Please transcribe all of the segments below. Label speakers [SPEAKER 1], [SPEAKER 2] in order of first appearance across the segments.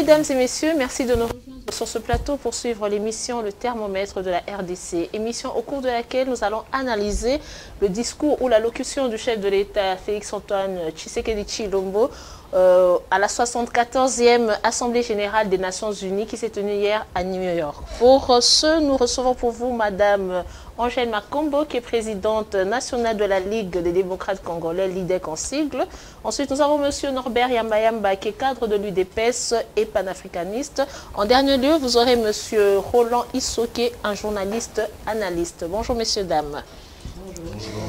[SPEAKER 1] Mesdames et messieurs, merci de nous rejoindre sur ce plateau pour suivre l'émission Le Thermomètre de la RDC. Émission au cours de laquelle nous allons analyser le discours ou l'allocution du chef de l'État, Félix-Antoine Tshisekedi Tshilombo, à la 74e Assemblée Générale des Nations Unies qui s'est tenue hier à New York. Pour ce, nous recevons pour vous Madame Angèle Makombo, qui est présidente nationale de la Ligue des démocrates congolais, l'IDEC en sigle. Ensuite, nous avons Monsieur Norbert Yamba, qui est cadre de l'UDPS et panafricaniste. En dernier lieu, vous aurez Monsieur Roland Isso, qui est un journaliste analyste. Bonjour, messieurs, dames.
[SPEAKER 2] Bonjour.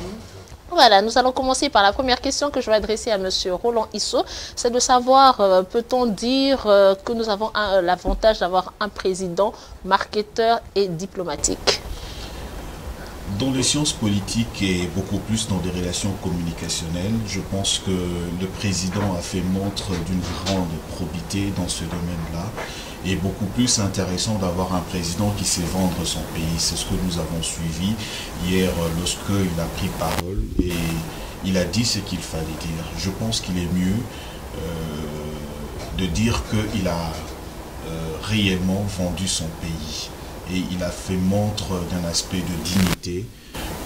[SPEAKER 1] Voilà, nous allons commencer par la première question que je vais adresser à Monsieur Roland Isso. C'est de savoir, peut-on dire que nous avons l'avantage d'avoir un président marketeur et diplomatique?
[SPEAKER 2] Dans les sciences politiques et beaucoup plus dans des relations communicationnelles, je pense que le président a fait montre d'une grande probité dans ce domaine-là. Et beaucoup plus intéressant d'avoir un président qui sait vendre son pays. C'est ce que nous avons suivi hier lorsqu'il a pris parole et il a dit ce qu'il fallait dire. Je pense qu'il est mieux de dire qu'il a réellement vendu son pays. Et il a fait montre d'un aspect de dignité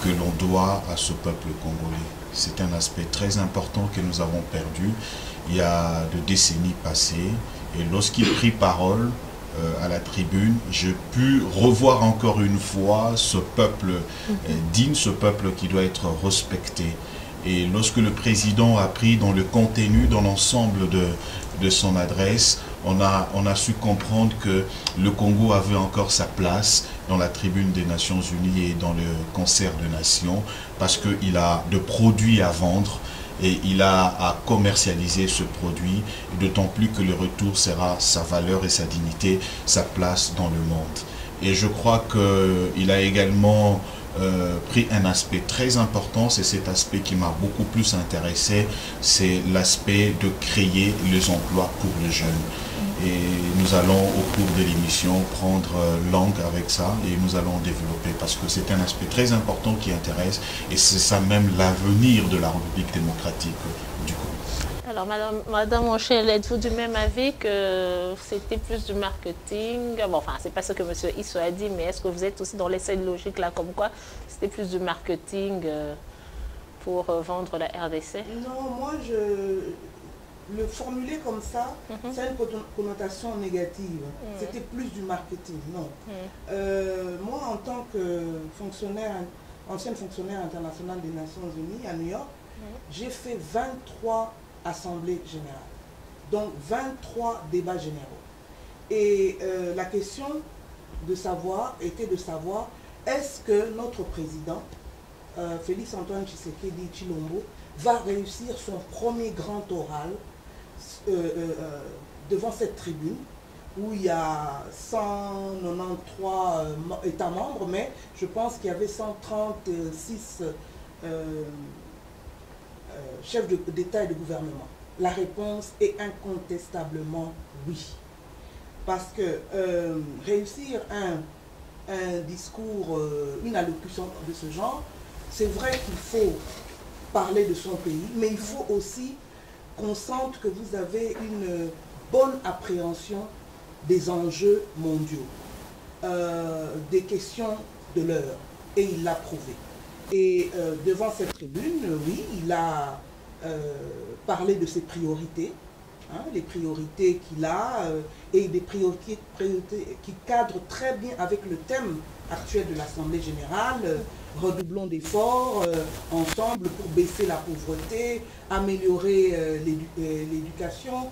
[SPEAKER 2] que l'on doit à ce peuple congolais. C'est un aspect très important que nous avons perdu il y a de décennies passées. Et lorsqu'il prit parole à la tribune, j'ai pu revoir encore une fois ce peuple digne, ce peuple qui doit être respecté. Et lorsque le président a pris dans le contenu, dans l'ensemble de son adresse, on a su comprendre que le Congo avait encore sa place dans la tribune des Nations Unies et dans le concert de nations, parce qu'il a de produits à vendre et il a à commercialiser ce produit, d'autant plus que le retour sera sa valeur et sa dignité, sa place dans le monde. Et je crois qu'il a également pris un aspect très important, c'est cet aspect qui m'a beaucoup plus intéressé, c'est l'aspect de créer les emplois pour les jeunes. Et nous allons au cours de l'émission prendre langue avec ça et nous allons développer parce que c'est un aspect très important qui intéresse et c'est ça même l'avenir de la République démocratique du Congo.
[SPEAKER 1] Alors Madame Angèle, êtes-vous du même avis que c'était plus du marketing? Bon, enfin, c'est pas ce que Monsieur Isso a dit, mais est-ce que vous êtes aussi dans l'essai de logique là, comme quoi c'était plus du marketing pour vendre la RDC?
[SPEAKER 3] Non, moi le formuler comme ça, ça a une connotation négative. C'était plus du marketing, non. Moi, en tant que ancienne fonctionnaire internationale des Nations Unies à New York, j'ai fait 23 assemblées générales, donc 23 débats généraux. Et la question était de savoir, est-ce que notre président, Félix-Antoine Tshisekedi Tshilombo, va réussir son premier grand oral devant cette tribune où il y a 193 États membres, mais je pense qu'il y avait 136 chefs d'État et de gouvernement. La réponse est incontestablement oui. Parce que réussir un discours, une allocution de ce genre, c'est vrai qu'il faut parler de son pays, mais il faut aussi qu'on sente que vous avez une bonne appréhension des enjeux mondiaux, des questions de l'heure, et il l'a prouvé. Et devant cette tribune, oui, il a parlé de ses priorités, hein, les priorités qu'il a, et des priorités qui cadrent très bien avec le thème actuel de l'Assemblée générale. Redoublons d'efforts ensemble pour baisser la pauvreté, améliorer l'éducation,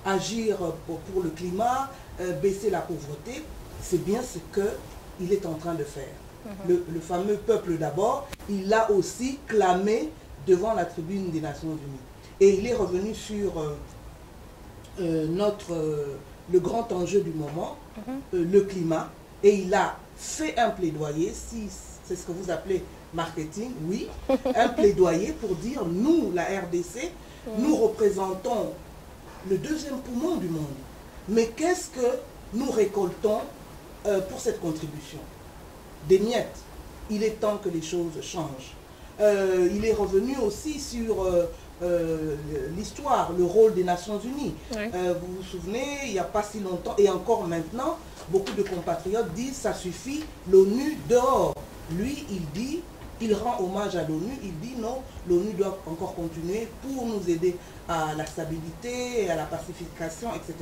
[SPEAKER 3] agir pour le climat, baisser la pauvreté. C'est bien ce qu'il est en train de faire. Le fameux peuple d'abord, il l'a aussi clamé devant la tribune des Nations Unies. Et il est revenu sur le grand enjeu du moment, le climat, et il a fait un plaidoyer, si c'est ce que vous appelez marketing, oui, un plaidoyer pour dire, nous, la RDC, nous représentons le deuxième poumon du monde. Mais qu'est-ce que nous récoltons pour cette contribution? Des miettes. Il est temps que les choses changent. Il est revenu aussi sur l'histoire, le rôle des Nations Unies.
[SPEAKER 1] Oui.
[SPEAKER 3] Vous vous souvenez, il n'y a pas si longtemps, et encore maintenant, beaucoup de compatriotes disent ça suffit, l'ONU dehors. Lui, il dit, il rend hommage à l'ONU, il dit non, l'ONU doit encore continuer pour nous aider à la stabilité, à la pacification, etc.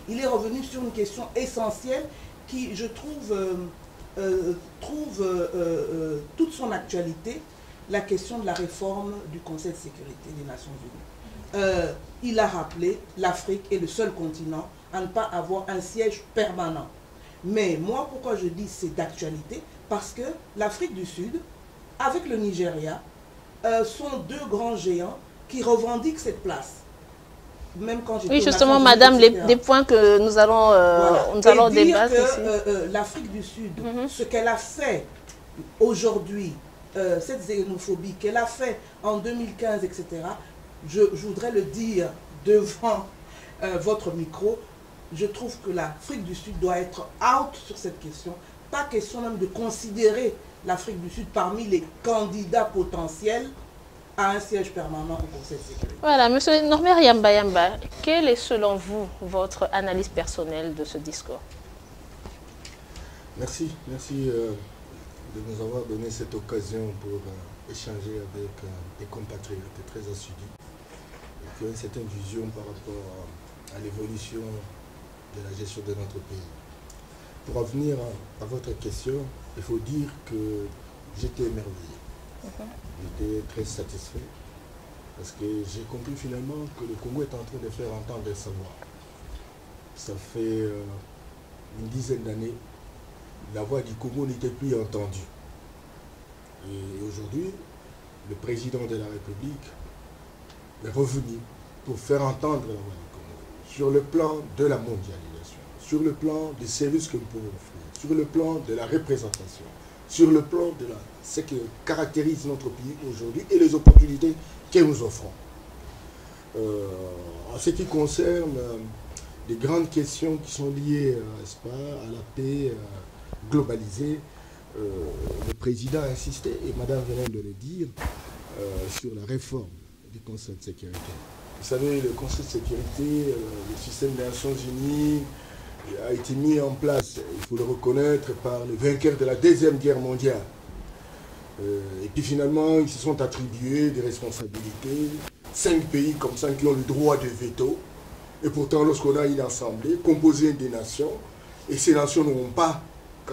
[SPEAKER 3] Il est revenu sur une question essentielle qui, je trouve, toute son actualité, la question de la réforme du Conseil de sécurité des Nations Unies. Il a rappelé l'Afrique est le seul continent à ne pas avoir un siège permanent. Mais moi, pourquoi je dis c'est d'actualité? Parce que l'Afrique du Sud, avec le Nigeria, sont deux grands géants qui revendiquent cette place. Même quand
[SPEAKER 1] oui, justement, madame, des points que nous allons,
[SPEAKER 3] voilà.
[SPEAKER 1] nous allons débattre
[SPEAKER 3] ici. L'Afrique du Sud, ce qu'elle a fait aujourd'hui, cette xénophobie qu'elle a fait en 2015, etc., je voudrais le dire devant votre micro, je trouve que l'Afrique du Sud doit être out sur cette question. Pas question même de considérer l'Afrique du Sud parmi les candidats potentiels à un siège permanent au Conseil de sécurité.
[SPEAKER 1] Voilà, monsieur Norbert Yamba, quelle est selon vous votre analyse personnelle de ce discours?
[SPEAKER 4] Merci de nous avoir donné cette occasion pour échanger avec des compatriotes très assidus qui ont une certaine vision par rapport à l'évolution de la gestion de notre pays. Pour revenir à votre question, il faut dire que j'étais émerveillé. J'étais très satisfait parce que j'ai compris finalement que le Congo est en train de faire entendre sa voix. Ça fait une dizaine d'années, la voix du Congo n'était plus entendue. Et aujourd'hui, le président de la République est revenu pour faire entendre la voix du Congo sur le plan de la mondialisation, sur le plan des services que nous pouvons offrir, sur le plan de la représentation, sur le plan de ce qui caractérise notre pays aujourd'hui et les opportunités que nous offrons. En ce qui concerne les grandes questions qui sont liées à la paix globalisée, le président a insisté, et madame venait de le dire, sur la réforme du Conseil de sécurité. Vous savez, le Conseil de sécurité, le système des Nations Unies, a été mis en place, il faut le reconnaître, par les vainqueurs de la Deuxième Guerre mondiale. Et puis finalement, ils se sont attribués des responsabilités. 5 pays comme ça qui ont le droit de veto. Et pourtant, lorsqu'on a une assemblée composée des nations, et ces nations n'ont pas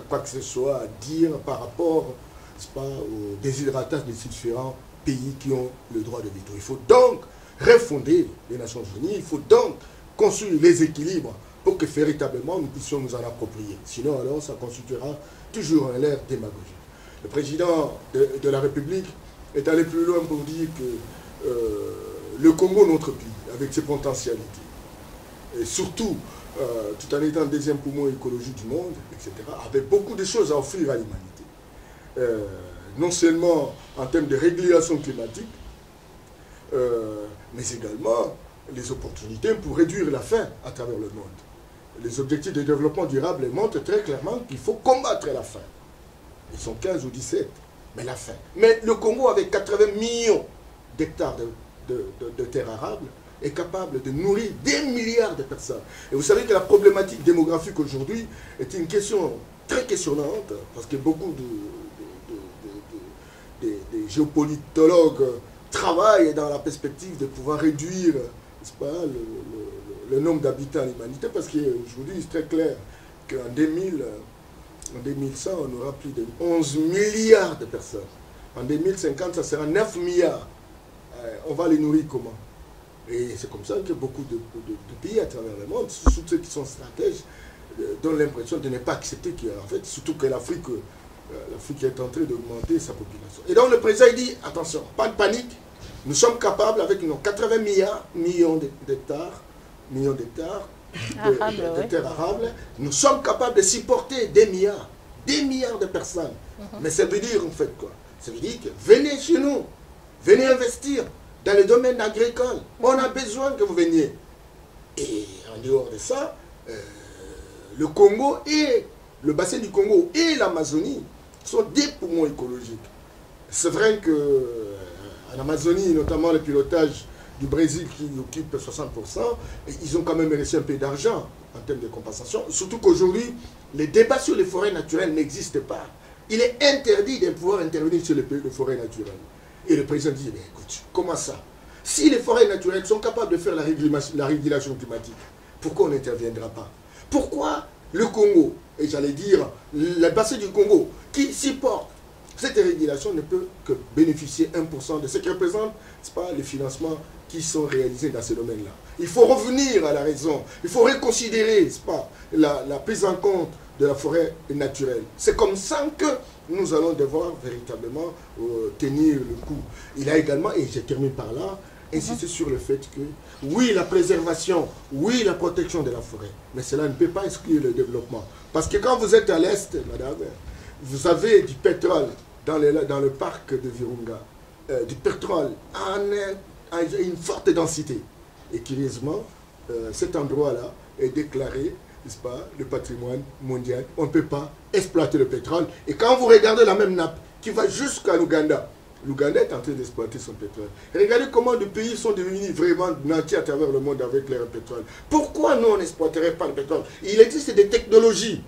[SPEAKER 4] quoi que ce soit à dire par rapport, n'est-ce pas, aux déshydratages des différents pays qui ont le droit de veto. Il faut donc refonder les Nations Unies, il faut donc construire les équilibres pour que véritablement nous puissions nous en approprier. Sinon, alors, ça constituera toujours un air démagogique. Le président de la République est allé plus loin pour dire que le Congo, notre pays, avec ses potentialités, et surtout, tout en étant le deuxième poumon écologique du monde, etc., avait beaucoup de choses à offrir à l'humanité. Non seulement en termes de régulation climatique, mais également les opportunités pour réduire la faim à travers le monde. Les objectifs de développement durable montrent très clairement qu'il faut combattre la faim. Ils sont 15 ou 17, mais la faim. Mais le Congo, avec 80 millions d'hectares de terres arables, est capable de nourrir des milliards de personnes. Et vous savez que la problématique démographique aujourd'hui est une question très questionnante, parce que beaucoup de géopolitologues travaillent dans la perspective de pouvoir réduire, n'est-ce pas, le nombre d'habitants à l'humanité, parce qu'aujourd'hui, c'est très clair qu'en 2100, on aura plus de 11 milliards de personnes. En 2050, ça sera 9 milliards. On va les nourrir comment? Et c'est comme ça que beaucoup de pays à travers le monde, surtout ceux qui sont stratèges, donnent l'impression de ne pas accepter qu'en fait, surtout que l'Afrique est en train d'augmenter sa population. Et donc le président il dit, attention, pas de panique, nous sommes capables avec nos 80 millions d'hectares, de terres arables, nous sommes capables de supporter des milliards de personnes. Mais ça veut dire en fait quoi? Ça veut dire que venez chez nous, venez investir dans le domaine agricole. On a besoin que vous veniez. Et en dehors de ça, le Congo et le bassin du Congo et l'Amazonie sont des poumons écologiques. C'est vrai qu'en Amazonie, notamment le pilotage du Brésil qui occupe 60%, et ils ont quand même reçu un peu d'argent en termes de compensation. Surtout qu'aujourd'hui, les débats sur les forêts naturelles n'existent pas. Il est interdit de pouvoir intervenir sur les forêts naturelles. Et le président dit, mais écoute, comment ça? Si les forêts naturelles sont capables de faire la régulation climatique, pourquoi on n'interviendra pas? Pourquoi le Congo, et j'allais dire le bassin du Congo, qui supporte cette régulation, ne peut que bénéficier 1% de ce qui représente, c'est pas, les financements qui sont réalisés dans ce domaine-là. Il faut revenir à la raison, il faut reconsidérer, c'est pas, la prise en compte de la forêt naturelle. C'est comme ça que nous allons devoir véritablement tenir le coup. Il a également, et je termine par là, insisté sur le fait que, oui, la préservation, oui, la protection de la forêt, mais cela ne peut pas exclure le développement. Parce que quand vous êtes à l'est, madame, vous avez du pétrole dans le parc de Virunga, du pétrole à une forte densité. Et curieusement, cet endroit-là est déclaré, n'est-ce pas, le patrimoine mondial. On ne peut pas exploiter le pétrole. Et quand vous regardez la même nappe qui va jusqu'à l'Ouganda, l'Ouganda est en train d'exploiter son pétrole. Et regardez comment des pays sont devenus vraiment nantis à travers le monde avec leur pétrole. Pourquoi nous, on n'exploiterait pas le pétrole? Il existe des technologies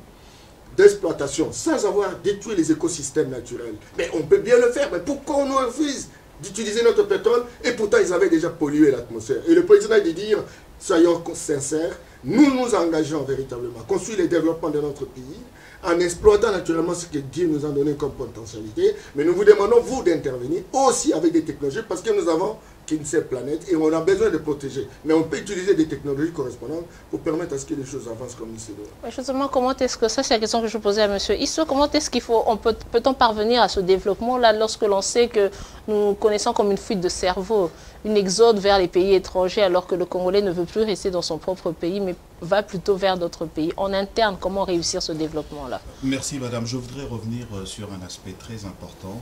[SPEAKER 4] d'exploitation sans avoir détruit les écosystèmes naturels. Mais on peut bien le faire. Mais pourquoi on nous refuse d'utiliser notre pétrole? Et pourtant, ils avaient déjà pollué l'atmosphère. Et le président a dit dire, soyons sincères, nous nous engageons véritablement à construire le développement de notre pays en exploitant naturellement ce que Dieu nous a donné comme potentialité. Mais nous vous demandons, vous, d'intervenir aussi avec des technologies parce que nous avons qu'une seule planète et on a besoin de protéger. Mais on peut utiliser des technologies correspondantes pour permettre à ce que les choses avancent comme il se doit.
[SPEAKER 1] Justement, comment est-ce que, ça c'est la question que je posais à M. Isso, comment est-ce qu'il faut, peut-on parvenir à ce développement-là lorsque l'on sait que nous connaissons comme une fuite de cerveau, une exode vers les pays étrangers alors que le Congolais ne veut plus rester dans son propre pays mais va plutôt vers d'autres pays. En interne, comment réussir ce développement-là?
[SPEAKER 2] Merci madame. Je voudrais revenir sur un aspect très important.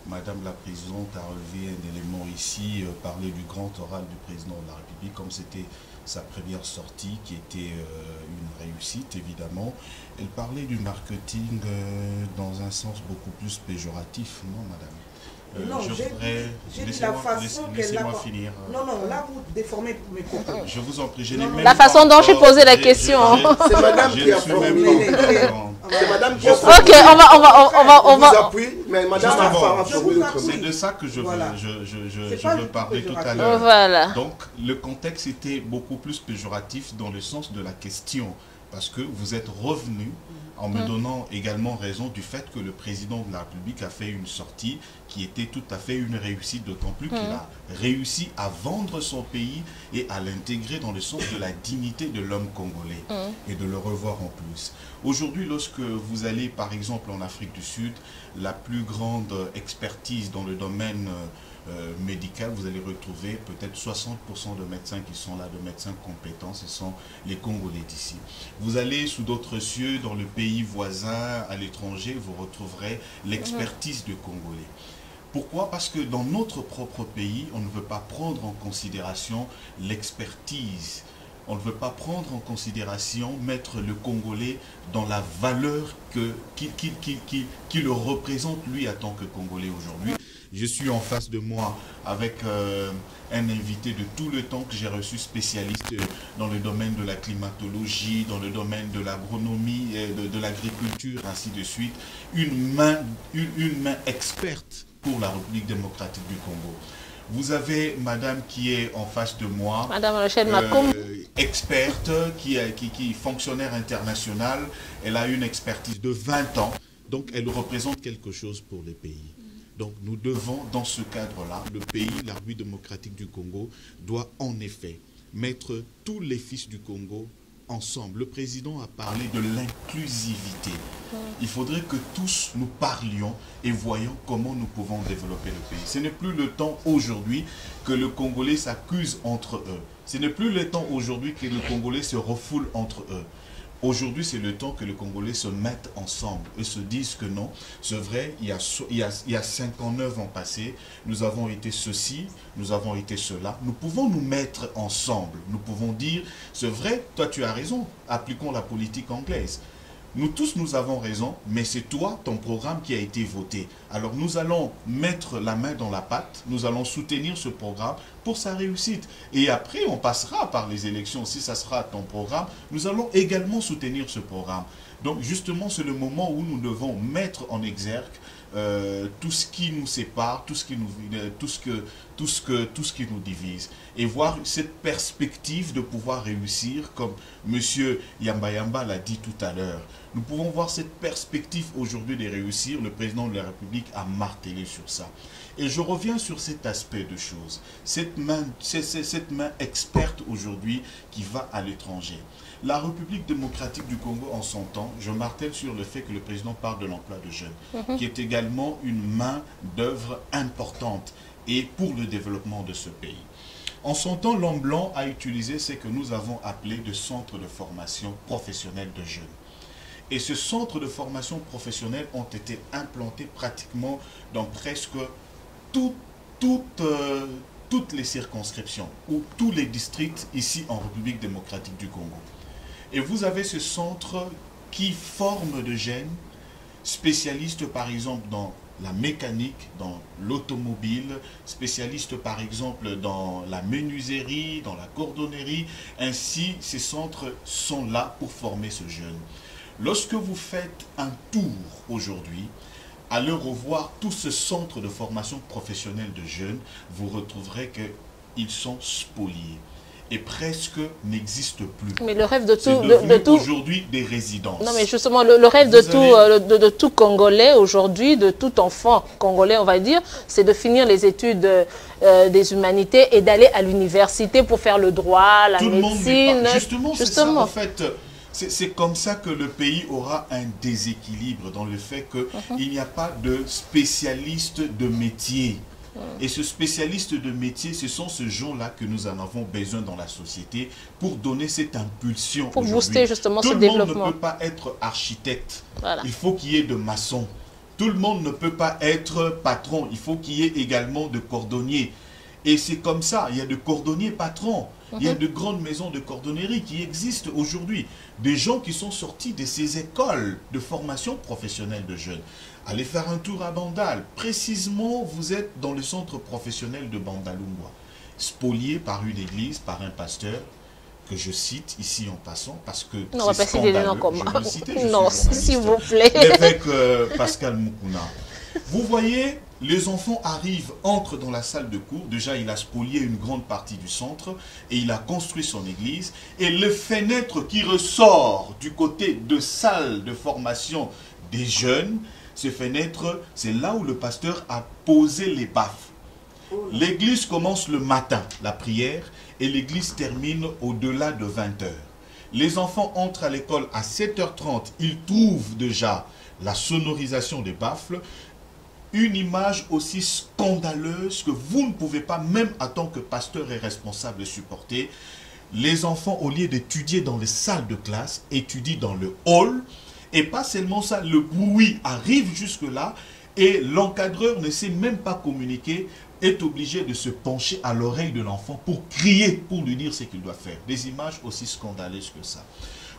[SPEAKER 2] Madame la Présidente a relevé un élément ici, parler du grand oral du Président de la République, comme c'était sa première sortie, qui était une réussite, évidemment. Elle parlait du marketing dans un sens beaucoup plus péjoratif, non, Madame?
[SPEAKER 3] Non, j'ai dit la façon qu'elle a...
[SPEAKER 2] finir.
[SPEAKER 3] Non, non, là vous déformez mes propos.
[SPEAKER 2] Je vous en prie,
[SPEAKER 1] la façon dont j'ai posé la question.
[SPEAKER 4] C'est Madame qui a formulé. C'est Madame qui a
[SPEAKER 1] formulé. Ok, on va...
[SPEAKER 4] mais Madame a formulé.
[SPEAKER 2] C'est de ça que je veux parler tout à l'heure.
[SPEAKER 1] Voilà.
[SPEAKER 2] Donc, le contexte était beaucoup plus péjoratif dans le sens de la question. Parce que vous êtes revenu en me donnant également raison du fait que le président de la République a fait une sortie qui était tout à fait une réussite, d'autant plus qu'il a réussi à vendre son pays et à l'intégrer dans le sens de la dignité de l'homme congolais et de le revoir en plus. Aujourd'hui, lorsque vous allez par exemple en Afrique du Sud, la plus grande expertise dans le domaine médical, vous allez retrouver peut-être 60% de médecins qui sont là, de médecins compétents, ce sont les Congolais d'ici. Vous allez sous d'autres cieux, dans le pays voisin, à l'étranger, vous retrouverez l'expertise de Congolais. Pourquoi? Parce que dans notre propre pays, on ne veut pas prendre en considération l'expertise. On ne veut pas prendre en considération, mettre le Congolais dans la valeur qui le représente lui en tant que Congolais aujourd'hui. Je suis en face de moi avec un invité de tout le temps que j'ai reçu, spécialiste dans le domaine de la climatologie, dans le domaine de l'agronomie, de l'agriculture, ainsi de suite. Une main experte pour la République démocratique du Congo. Vous avez madame qui est en face de moi,
[SPEAKER 1] madame Rachel Macomb,
[SPEAKER 2] experte, qui est fonctionnaire international. Elle a une expertise de 20 ans, donc elle représente quelque chose pour les pays. Donc nous devons, dans ce cadre-là, le pays, la République démocratique du Congo, doit en effet mettre tous les fils du Congo ensemble. Le président a parlé de l'inclusivité. Il faudrait que tous nous parlions et voyions comment nous pouvons développer le pays. Ce n'est plus le temps aujourd'hui que le Congolais s'accuse entre eux. Ce n'est plus le temps aujourd'hui que le Congolais se refoule entre eux. Aujourd'hui, c'est le temps que les Congolais se mettent ensemble et se disent que non, c'est vrai, il y a 59 ans passés, nous avons été ceci, nous avons été cela. Nous pouvons nous mettre ensemble. Nous pouvons dire, c'est vrai, toi tu as raison, appliquons la politique anglaise. nous tous nous avons raison, mais c'est toi, ton programme qui a été voté. Alors nous allons mettre la main dans la pâte, nous allons soutenir ce programme pour sa réussite. Et après, on passera par les élections. Si ça sera ton programme, nous allons également soutenir ce programme. Donc justement, c'est le moment où nous devons mettre en exergue tout ce qui nous sépare, tout ce qui nous divise, et voir cette perspective de pouvoir réussir, comme M. Yamba Yamba l'a dit tout à l'heure. Nous pouvons voir cette perspective aujourd'hui de réussir. Le président de la République a martelé sur ça. Et je reviens sur cet aspect de choses. Cette main experte aujourd'hui qui va à l'étranger. La République démocratique du Congo, en son temps, je martèle sur le fait que le président parle de l'emploi de jeunes, qui est également une main d'œuvre importante et pour le développement de ce pays. En son temps, l'homme blanc a utilisé ce que nous avons appelé de centre de formation professionnelle de jeunes. Et ce centre de formation professionnelle ont été implantés pratiquement dans presque toutes les circonscriptions ou tous les districts ici en République démocratique du Congo. Et vous avez ce centre qui forme de jeunes spécialistes par exemple dans la mécanique, dans l'automobile, spécialistes par exemple dans la menuiserie, dans la cordonnerie. Ainsi, ces centres sont là pour former ce jeune. Lorsque vous faites un tour aujourd'hui, allez revoir tout ce centre de formation professionnelle de jeunes, vous retrouverez qu'ils sont spoliés et presque n'existent plus.
[SPEAKER 1] Mais le rêve de tout
[SPEAKER 2] aujourd'hui des résidences.
[SPEAKER 1] Non, mais justement, le rêve de tout Congolais aujourd'hui, de tout enfant congolais, on va dire, c'est de finir les études des humanités et d'aller à l'université pour faire le droit, la médecine.
[SPEAKER 2] Justement, c'est ça, en fait. C'est comme ça que le pays aura un déséquilibre dans le fait qu'il n'y a pas de spécialiste de métier. Et ce spécialiste de métier, ce sont ces gens-là que nous en avons besoin dans la société pour donner cette impulsion.
[SPEAKER 1] Pour booster justement ce développement.
[SPEAKER 2] Tout le monde ne peut pas être architecte.
[SPEAKER 1] Voilà. Il
[SPEAKER 2] faut qu'il y ait de maçons. Tout le monde ne peut pas être patron. Il faut qu'il y ait également de cordonniers. Et c'est comme ça. Il y a de cordonniers patrons. Il y a de grandes maisons de cordonnerie qui existent aujourd'hui. Des gens qui sont sortis de ces écoles de formation professionnelle de jeunes. Allez faire un tour à Bandal. Précisément, vous êtes dans le centre professionnel de Bandalungwa, spolié par une église, par un pasteur, que je cite ici en passant, parce que
[SPEAKER 1] non, on va pas citer des noms comme
[SPEAKER 2] non,
[SPEAKER 1] s'il vous plaît.
[SPEAKER 2] L'évêque Pascal Mukuna. Vous voyez, les enfants arrivent, entrent dans la salle de cours. Déjà, il a spolié une grande partie du centre et il a construit son église. Et le fenêtre qui ressort du côté de salle de formation des jeunes, ce fenêtre, c'est là où le pasteur a posé les baffes. L'église commence le matin, la prière, et l'église termine au-delà de 20 h. Les enfants entrent à l'école à 7h30. Ils trouvent déjà la sonorisation des baffles. Une image aussi scandaleuse que vous ne pouvez pas, même en tant que pasteur et responsable, supporter. Les enfants, au lieu d'étudier dans les salles de classe, étudient dans le hall. Et pas seulement ça, le bruit arrive jusque-là et l'encadreur ne sait même pas communiquer, est obligé de se pencher à l'oreille de l'enfant pour crier, pour lui dire ce qu'il doit faire. Des images aussi scandaleuses que ça.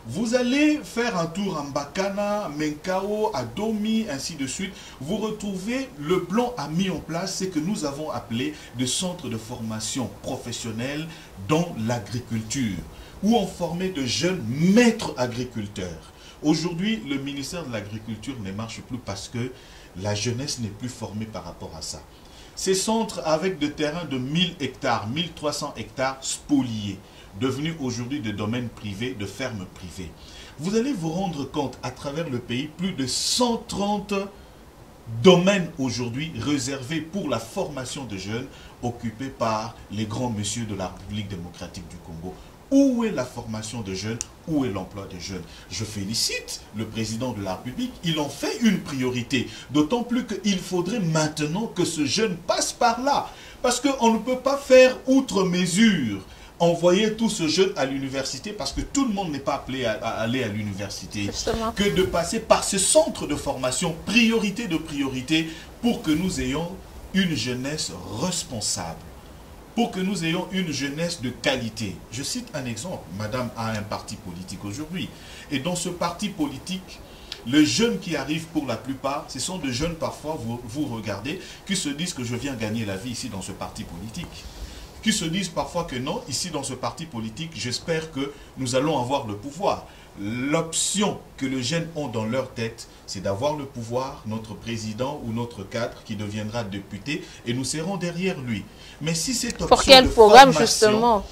[SPEAKER 2] Vous allez faire un tour à Mbakana, Menkao, à Domi, ainsi de suite. Vous retrouvez, le blanc a mis en place ce que nous avons appelé des centres de formation professionnelle dans l'agriculture, où on formait de jeunes maîtres agriculteurs. Aujourd'hui, le ministère de l'Agriculture ne marche plus parce que la jeunesse n'est plus formée par rapport à ça. Ces centres avec des terrains de 1000 hectares, 1300 hectares spoliés, devenus aujourd'hui de domaines privés, de fermes privées. Vous allez vous rendre compte, à travers le pays, plus de 130 domaines aujourd'hui réservés pour la formation de jeunes, occupés par les grands messieurs de la République démocratique du Congo. Où est la formation de jeunes? Où est l'emploi des jeunes? Je félicite le président de la République. Il en fait une priorité. D'autant plus qu'il faudrait maintenant que ce jeune passe par là. Parce qu'on ne peut pas faire outre mesure. Envoyer tout ce jeune à l'université parce que tout le monde n'est pas appelé à aller à l'université. Que de passer par ce centre de formation, priorité de priorité, pour que nous ayons une jeunesse responsable. pour que nous ayons une jeunesse de qualité. Je cite un exemple. Madame a un parti politique aujourd'hui. Et dans ce parti politique, les jeunes qui arrivent pour la plupart, ce sont des jeunes parfois, vous regardez, qui se disent que je viens gagner la vie ici dans ce parti politique. Qui se disent parfois que non, ici dans ce parti politique, j'espère que nous allons avoir le pouvoir. L'option que les jeunes ont dans leur tête, c'est d'avoir le pouvoir, notre président ou notre cadre qui deviendra député, et nous serons derrière lui. Mais si cette option
[SPEAKER 1] pour quel
[SPEAKER 2] de
[SPEAKER 1] programme
[SPEAKER 2] formation
[SPEAKER 1] justement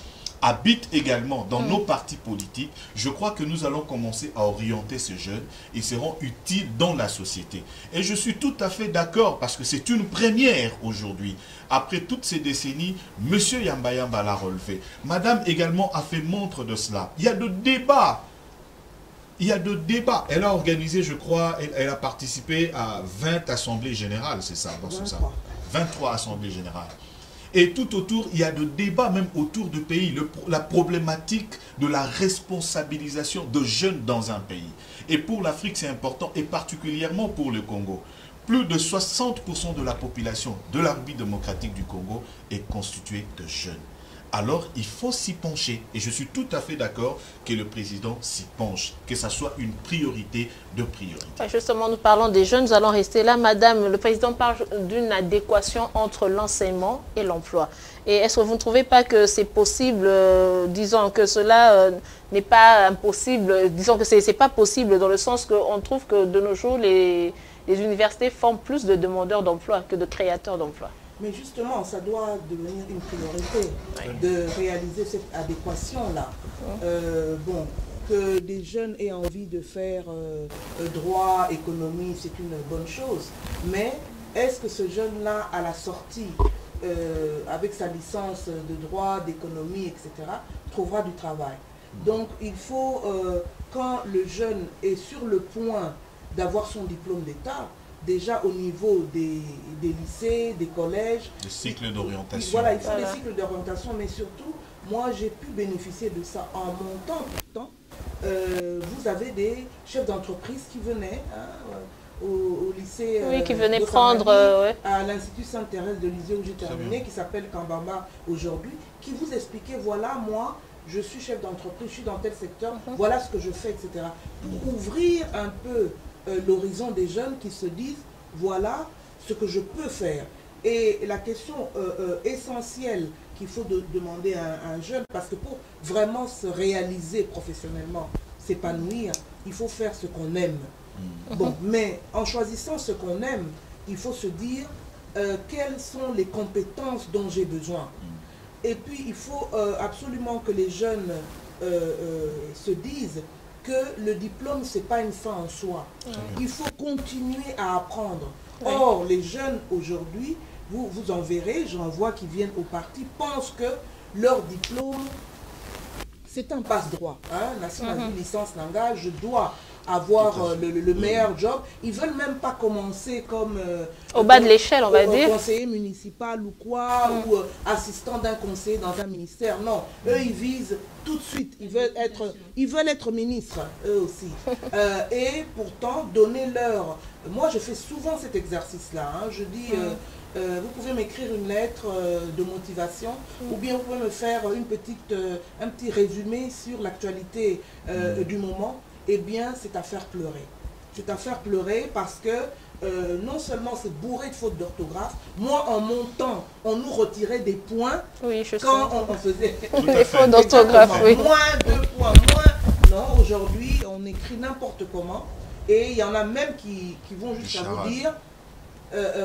[SPEAKER 2] habite également dans nos partis politiques, je crois que nous allons commencer à orienter ces jeunes et seront utiles dans la société. Et je suis tout à fait d'accord parce que c'est une première aujourd'hui. Après toutes ces décennies, M. Yamba Yamba l'a relevé. Madame également a fait montre de cela. Il y a de débats. Il y a de débats. Elle a organisé, je crois, elle a participé à 20 assemblées générales, c'est ça, 23 assemblées générales. Et tout autour, il y a de débats même autour du pays, la problématique de la responsabilisation de jeunes dans un pays. Et pour l'Afrique, c'est important, et particulièrement pour le Congo. Plus de 60% de la population de la République démocratique du Congo est constituée de jeunes. Alors, il faut s'y pencher. Et je suis tout à fait d'accord que le président s'y penche, que ça soit une priorité de priorité.
[SPEAKER 1] Justement, nous parlons des jeunes, nous allons rester là. Madame, le président parle d'une adéquation entre l'enseignement et l'emploi. Et est-ce que vous ne trouvez pas que c'est possible, disons que cela n'est pas impossible, disons que c'est pas possible dans le sens qu'on trouve que de nos jours, les universités forment plus de demandeurs d'emploi que de créateurs d'emploi?
[SPEAKER 3] Mais justement, ça doit devenir une priorité de réaliser cette adéquation-là. Bon, que des jeunes aient envie de faire droit, économie, c'est une bonne chose. Mais est-ce que ce jeune-là, à la sortie, avec sa licence de droit, d'économie, etc., trouvera du travail? Donc, il faut, quand le jeune est sur le point d'avoir son diplôme d'État, déjà au niveau des lycées, des collèges.
[SPEAKER 2] Des cycles d'orientation.
[SPEAKER 3] Voilà, il faut des cycles d'orientation, mais surtout, moi j'ai pu bénéficier de ça en montant tout le temps. Vous avez des chefs d'entreprise qui venaient au lycée.
[SPEAKER 1] Oui, qui venaient prendre.
[SPEAKER 3] À l'Institut Sainte-Thérèse de Lisieux où j'ai terminé, qui s'appelle Kambamba aujourd'hui, qui vous expliquait, voilà, moi, je suis chef d'entreprise, je suis dans tel secteur, voilà ce que je fais, etc. Pour ouvrir un peu l'horizon des jeunes qui se disent, voilà ce que je peux faire. Et la question essentielle qu'il faut demander à un jeune, parce que pour vraiment se réaliser professionnellement, s'épanouir, il faut faire ce qu'on aime. Bon, mais en choisissant ce qu'on aime, il faut se dire quelles sont les compétences dont j'ai besoin. Et puis, il faut absolument que les jeunes se disent que le diplôme, ce n'est pas une fin en soi. Il faut continuer à apprendre. Or, les jeunes aujourd'hui, vous en verrez, j'en vois qui viennent au parti, pensent que leur diplôme, c'est un passe-droit. National licence langage, je dois avoir le meilleur job. Ils ne veulent même pas commencer comme...
[SPEAKER 1] au bas de l'échelle, on va dire.
[SPEAKER 3] Conseiller municipal ou quoi, ou assistant d'un conseiller dans un ministère. Non, eux, ils visent tout de suite. Ils veulent être ministres, eux aussi. Et pourtant, donner leur... Moi, je fais souvent cet exercice-là. Je dis... vous pouvez m'écrire une lettre de motivation ou bien vous pouvez me faire un petit résumé sur l'actualité du moment. Eh bien, c'est à faire pleurer. C'est à faire pleurer parce que non seulement c'est bourré de fautes d'orthographe, moi en montant, on nous retirait des points quand on faisait
[SPEAKER 1] des fautes d'orthographe. Oui.
[SPEAKER 3] Moins 2 points, moins. Non, aujourd'hui, on écrit n'importe comment et il y en a même qui vont jusqu'à vous dire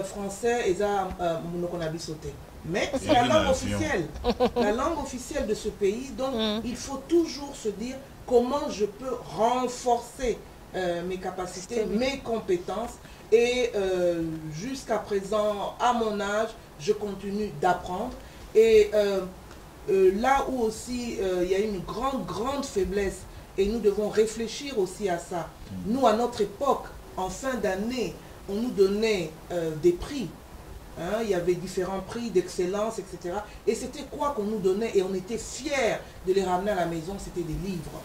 [SPEAKER 3] français et ça, qu'on a sauté. Mais c'est la langue officielle. La langue officielle de ce pays. Donc, il faut toujours se dire comment je peux renforcer mes capacités, mes compétences. Et jusqu'à présent, à mon âge, je continue d'apprendre. Et là où aussi il y a une grande faiblesse, et nous devons réfléchir aussi à ça. Nous, à notre époque, en fin d'année, on nous donnait des prix. Il y avait différents prix d'excellence, etc. Et c'était quoi qu'on nous donnait et on était fiers de les ramener à la maison, c'était des livres.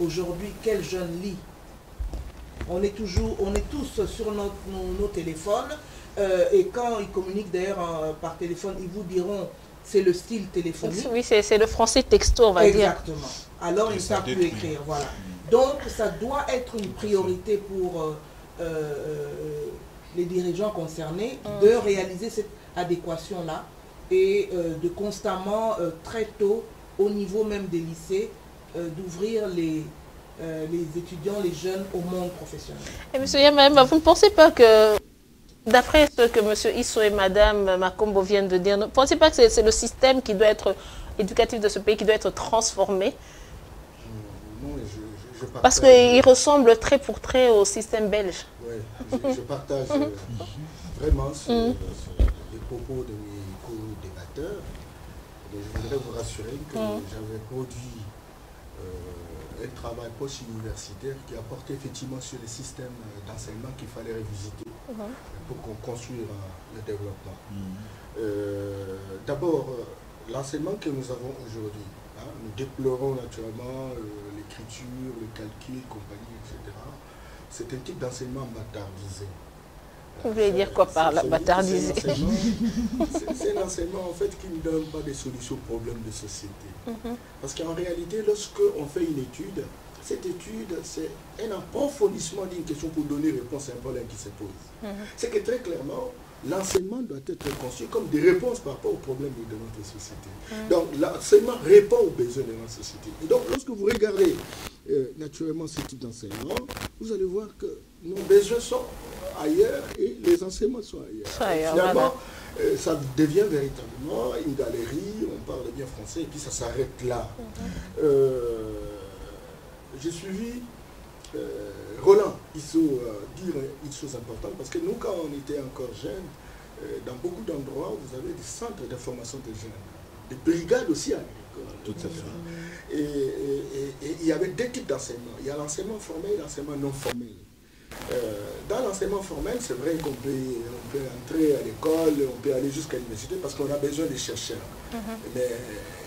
[SPEAKER 3] Aujourd'hui, quel jeune lit? On est tous sur nos téléphones et quand ils communiquent d'ailleurs par téléphone, ils vous diront c'est le style téléphonique.
[SPEAKER 1] Oui, c'est le français texto, on va dire.
[SPEAKER 3] Exactement. Alors, ils ne savent plus écrire. Voilà. Donc, ça doit être une priorité pour les dirigeants concernés de réaliser cette adéquation-là et de constamment, très tôt, au niveau même des lycées, d'ouvrir les étudiants, les jeunes au monde professionnel.
[SPEAKER 1] Et monsieur Yamama, vous ne pensez pas que, d'après ce que monsieur Isso et madame Makombo viennent de dire, ne pensez pas que c'est le système qui doit être éducatif de ce pays qui doit être transformé?
[SPEAKER 4] Non, je partage,
[SPEAKER 1] parce qu'il ressemble trait pour trait au système belge.
[SPEAKER 4] Oui, je partage vraiment les propos de mes co-débatteurs. Je voudrais vous rassurer que j'avais produit un travail post-universitaire qui a porté effectivement sur les systèmes d'enseignement qu'il fallait revisiter pour construire le développement. D'abord, l'enseignement que nous avons aujourd'hui, nous déplorons naturellement l'écriture, le calcul, compagnie, etc. C'est un type d'enseignement bâtardisé.
[SPEAKER 1] Vous voulez dire quoi par là, bâtardisé?
[SPEAKER 4] C'est un enseignement en fait qui ne donne pas des solutions aux problèmes de société. Parce qu'en réalité, lorsque on fait une étude, cette étude, c'est un approfondissement d'une question pour donner réponse à un problème qui se pose. C'est que très clairement, l'enseignement doit être conçu comme des réponses par rapport aux problèmes de notre société. Donc l'enseignement répond aux besoins de notre société. Et donc lorsque vous regardez naturellement ce type d'enseignement, vous allez voir que nos besoins sont ailleurs et les enseignements sont ailleurs. Finalement, ça devient véritablement une galerie, on parle bien français et puis ça s'arrête là. J'ai suivi Roland Isso dire une chose importante, parce que nous, quand on était encore jeunes, dans beaucoup d'endroits, vous avez des centres de formation de jeunes, des brigades aussi à l'école. Tout à fait. Et il y avait deux types d'enseignement. Il y a l'enseignement formel et l'enseignement non formel. Dans l'enseignement formel, c'est vrai qu'on peut entrer à l'école, on peut aller jusqu'à l'université parce qu'on a besoin de chercheurs. Mais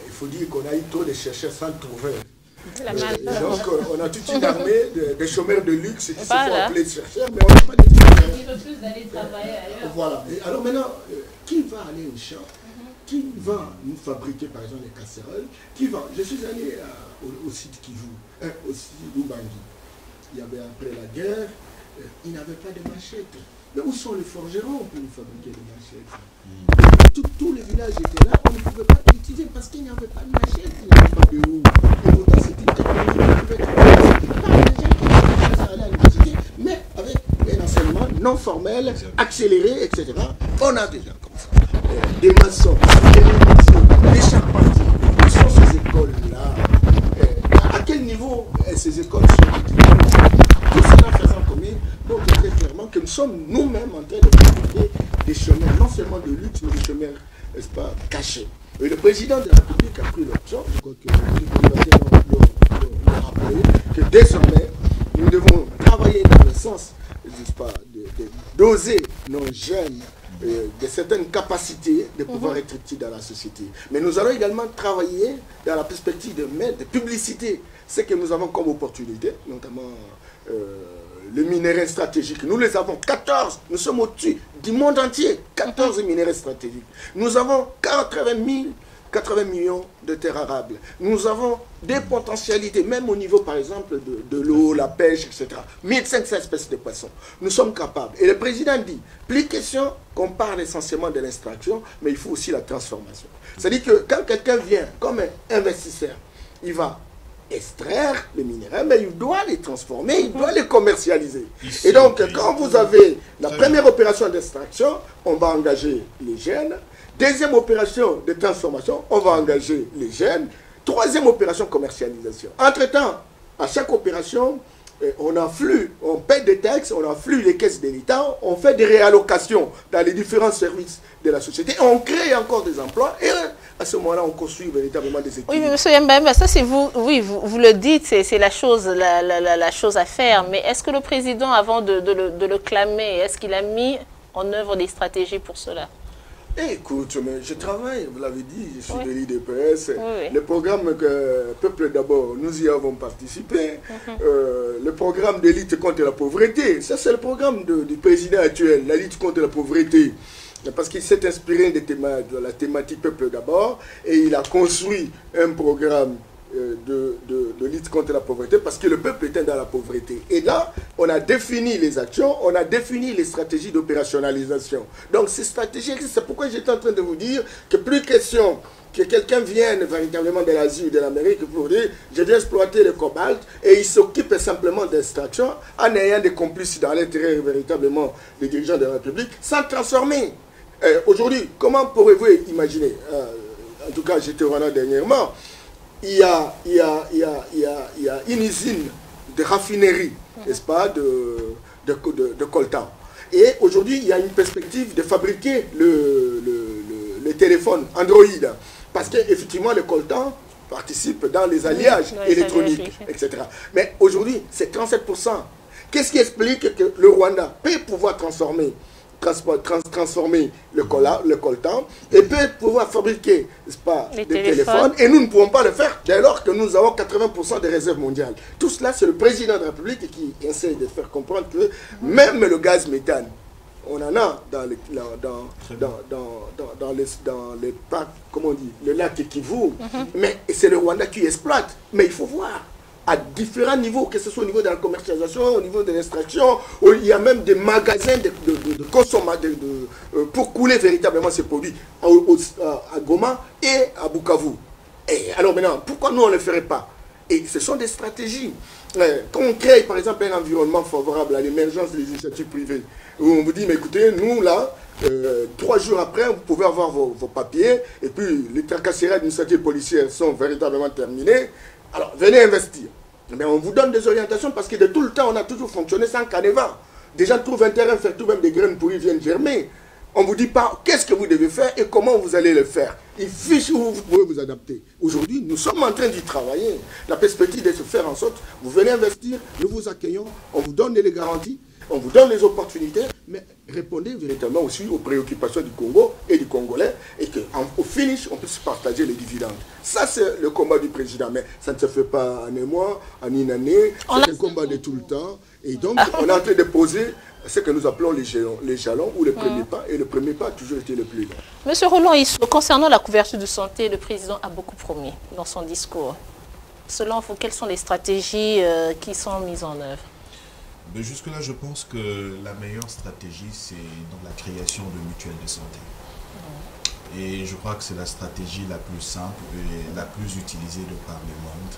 [SPEAKER 4] il faut dire qu'on a eu trop de chercheurs sans trouver. Donc on a toute une armée de chômeurs de luxe qui se font appeler chercheurs, mais on n'a pas d'étudiants.
[SPEAKER 1] Il refuse d'aller travailler ailleurs.
[SPEAKER 4] Voilà. Et alors maintenant, qui va aller au champ? Qui va nous fabriquer par exemple les casseroles? Qui va? Je suis allé au site Kivu, au site Ubangi. Il y avait après la guerre, il n'avait pas de machettes. Mais où sont les forgerons pour nous fabriquer des machettes? Tous les villages étaient là, on ne pouvait pas l'utiliser parce qu'il n'y avait pas de machettes, il n'y avait pas de roues. Et pourtant, c'était une technologie qui pouvait être par les gens qui allaient à l'université, mais avec un enseignement non formel, accéléré, etc. On a des gens comme ça. Des maçons, des menuisiers, des charpentiers. Où sont ces écoles-là? À quel niveau ces écoles sont utilisées? Tout cela faisant commun, donc très clairement que nous sommes nous-mêmes en train de fabriquer des chemins, non seulement de lutte, mais des chemins, n'est-ce pas, cachés. Et le président de la République a pris l'option, je crois que l'ont rappelé, que désormais, nous devons travailler dans le sens, n'est-ce pas, d'oser nos jeunes de certaines capacités de pouvoir être utiles dans la société. Mais nous allons également travailler dans la perspective de mettre de publicité ce que nous avons comme opportunité, notamment les minéraux stratégiques. Nous les avons 14, nous sommes au-dessus du monde entier, 14 minéraux stratégiques. Nous avons 80 millions de terres arables. Nous avons des potentialités, même au niveau par exemple de l'eau, la pêche, etc. 1500 espèces de poissons. Nous sommes capables. Et le président dit, plus question qu'on parle essentiellement de l'extraction, mais il faut aussi la transformation. C'est-à-dire que quand quelqu'un vient comme un investisseur, il va extraire les minéraux, mais il doit les transformer, il doit les commercialiser. Et donc, quand vous avez la première opération d'extraction, on va engager les jeunes. Deuxième opération de transformation, on va engager les jeunes. Troisième opération commercialisation. Entre-temps, à chaque opération, on afflue, on paie des taxes, on afflue les caisses de l'État, on fait des réallocations dans les différents services de la société, on crée encore des emplois et à ce moment-là, on construit véritablement des équipes.
[SPEAKER 1] Oui, mais M. Yambamba, ça c'est vous, oui, vous le dites, c'est la chose à faire, mais est-ce que le président, avant de le clamer, est-ce qu'il a mis en œuvre des stratégies pour cela?
[SPEAKER 4] Écoute, mais je travaille, vous l'avez dit, je suis de l'IDPS. Le programme que Peuple d'abord, nous y avons participé. Le programme de lutte contre la pauvreté, ça c'est le programme du président actuel, la lutte contre la pauvreté. parce qu'il s'est inspiré de la thématique peuple d'abord, et il a construit un programme de lutte contre la pauvreté, parce que le peuple était dans la pauvreté. Et là, on a défini les actions, on a défini les stratégies d'opérationnalisation. Donc ces stratégies, c'est pourquoi j'étais en train de vous dire que plus question que quelqu'un vienne véritablement de l'Asie ou de l'Amérique pour dire je vais exploiter le cobalt, et il s'occupe simplement d'extraction en ayant des complices dans l'intérieur véritablement des dirigeants de la République, sans transformer. Aujourd'hui, comment pourrez-vous imaginer, en tout cas j'étais au Rwanda dernièrement, il y a une usine de raffinerie, n'est-ce pas, de coltan. Et aujourd'hui, il y a une perspective de fabriquer le téléphone Android. Parce qu'effectivement, le coltan participe dans les alliages électroniques, etc. Mais aujourd'hui, c'est 37%. Qu'est-ce qui explique que le Rwanda peut pouvoir transformer le coltan et peut pouvoir fabriquer, des téléphones, et nous ne pouvons pas le faire dès lors que nous avons 80% des réserves mondiales. Tout cela, c'est le président de la République qui essaie de faire comprendre que même le gaz méthane, on en a dans les parcs, comment on dit, le lac Kivu, mais c'est le Rwanda qui exploite. Mais il faut voir à différents niveaux, que ce soit au niveau de la commercialisation, au niveau de l'extraction, il y a même des magasins de consommation pour couler véritablement ces produits à Goma et à Bukavu. Et alors maintenant, pourquoi nous on ne le ferait pas? Et ce sont des stratégies. Quand on crée par exemple un environnement favorable à l'émergence des initiatives privées, où on vous dit, mais écoutez, nous là, 3 jours après, vous pouvez avoir vos papiers, et puis les tracasseries administratives policières sont véritablement terminées, alors venez investir. Mais on vous donne des orientations parce que de tout le temps, on a toujours fonctionné sans canevas. Des gens trouvent un terrain, faire tout même des graines pourries viennent germer. On ne vous dit pas qu'est-ce que vous devez faire et comment vous allez le faire. Il fiche où vous pouvez vous adapter. Aujourd'hui, nous sommes en train d'y travailler. La perspective de se faire en sorte, vous venez investir, nous vous accueillons, on vous donne les garanties, on vous donne les opportunités, mais répondez véritablement aussi aux préoccupations du Congo et du Congolais, et qu'au finish, on puisse partager les dividendes. Ça, c'est le combat du président, mais ça ne se fait pas en un mois, en une année, c'est un combat de tout le temps. Et donc, on est en train de poser ce que nous appelons les jalons ou les premiers pas, et le premier pas a toujours été le plus long.
[SPEAKER 1] Monsieur Roland Isso, concernant la couverture de santé, le président a beaucoup promis dans son discours. Selon vous, quelles sont les stratégies qui sont mises en œuvre?
[SPEAKER 2] Jusque-là, je pense que la meilleure stratégie, c'est dans la création de mutuelles de santé. Et je crois que c'est la stratégie la plus simple et la plus utilisée de par le monde.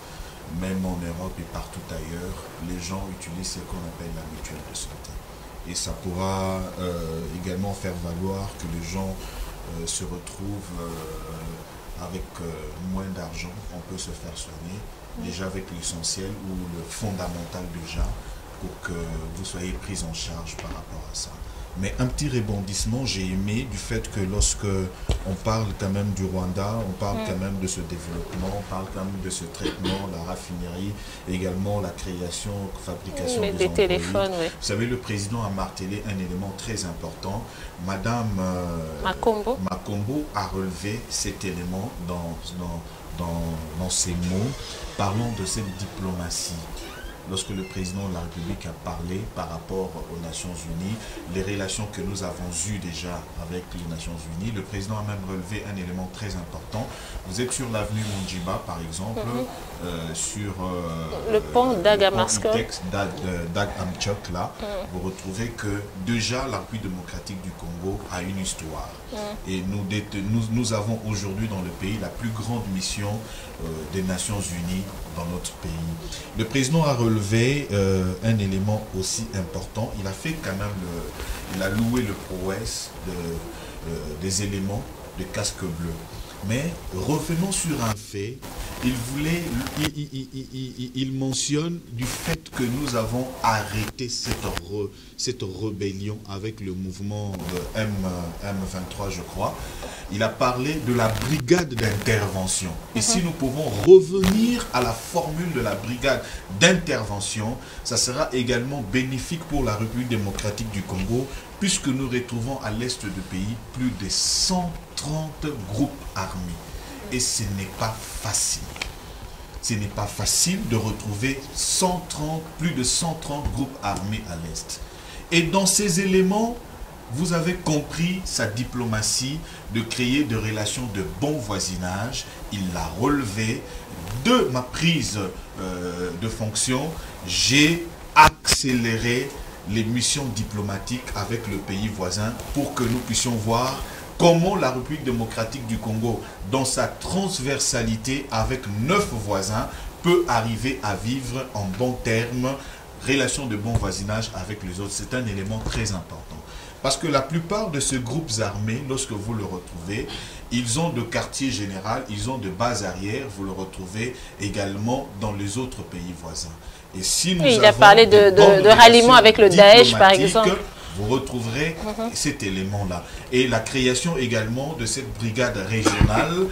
[SPEAKER 2] Même en Europe et partout ailleurs, les gens utilisent ce qu'on appelle la mutuelle de santé. Et ça pourra également faire valoir que les gens se retrouvent avec moins d'argent. On peut se faire soigner déjà avec l'essentiel ou le fondamental déjà, pour que vous soyez pris en charge par rapport à ça. Mais un petit rebondissement, j'ai aimé du fait que lorsque on parle quand même du Rwanda, on parle quand même de ce développement, on parle quand même de ce traitement, la raffinerie, également la création, fabrication des téléphones. Oui. Vous savez, le président a martelé un élément très important. Madame Makombo a relevé cet élément dans ses mots, parlant de cette diplomatie. Lorsque le président de la République a parlé par rapport aux Nations Unies, les relations que nous avons eues déjà avec les Nations Unies, le président a même relevé un élément très important. Vous êtes sur l'avenue Monjiba, par exemple, sur
[SPEAKER 1] le pont d'Agamasco,
[SPEAKER 2] Dag Amchok, là, vous retrouvez que déjà la République démocratique du Congo a une histoire. Et nous avons aujourd'hui dans le pays la plus grande mission des Nations Unies dans notre pays. Le président a relevé un élément aussi important. Il a fait quand même, il a loué le prouesse des éléments de casque bleu. Mais revenons sur un fait, il mentionne du fait que nous avons arrêté cette rébellion avec le mouvement M23, je crois. Il a parlé de la brigade d'intervention. Et si nous pouvons revenir à la formule de la brigade d'intervention, ça sera également bénéfique pour la République démocratique du Congo, puisque nous retrouvons à l'est du pays plus de 130 groupes armés. Et ce n'est pas facile. Ce n'est pas facile de retrouver plus de 130 groupes armés à l'est. Et dans ces éléments, vous avez compris sa diplomatie de créer des relations de bon voisinage. Il l'a relevé. De ma prise de fonction, j'ai accéléré les missions diplomatiques avec le pays voisin pour que nous puissions voir comment la République démocratique du Congo, dans sa transversalité avec 9 voisins, peut arriver à vivre en bons termes, relation de bon voisinage avec les autres. C'est un élément très important. Parce que la plupart de ces groupes armés, lorsque vous le retrouvez, ils ont de quartier général, ils ont de bases arrières, vous le retrouvez également dans les autres pays voisins. Et si nous
[SPEAKER 1] il a parlé de ralliement avec le Daesh, par exemple.
[SPEAKER 2] Vous retrouverez cet élément-là. Et la création également de cette brigade régionale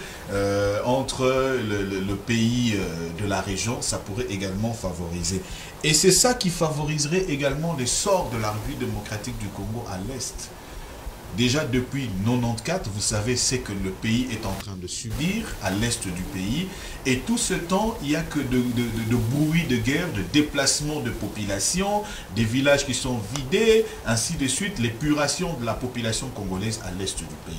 [SPEAKER 2] entre le pays de la région, ça pourrait également favoriser. Et c'est ça qui favoriserait également l'essor de la République démocratique du Congo à l'Est. Déjà depuis 1994, vous savez, c'est que le pays est en train de subir à l'est du pays. Et tout ce temps, il n'y a que de bruit de guerre, de déplacement de population, des villages qui sont vidés, ainsi de suite, l'épuration de la population congolaise à l'est du pays.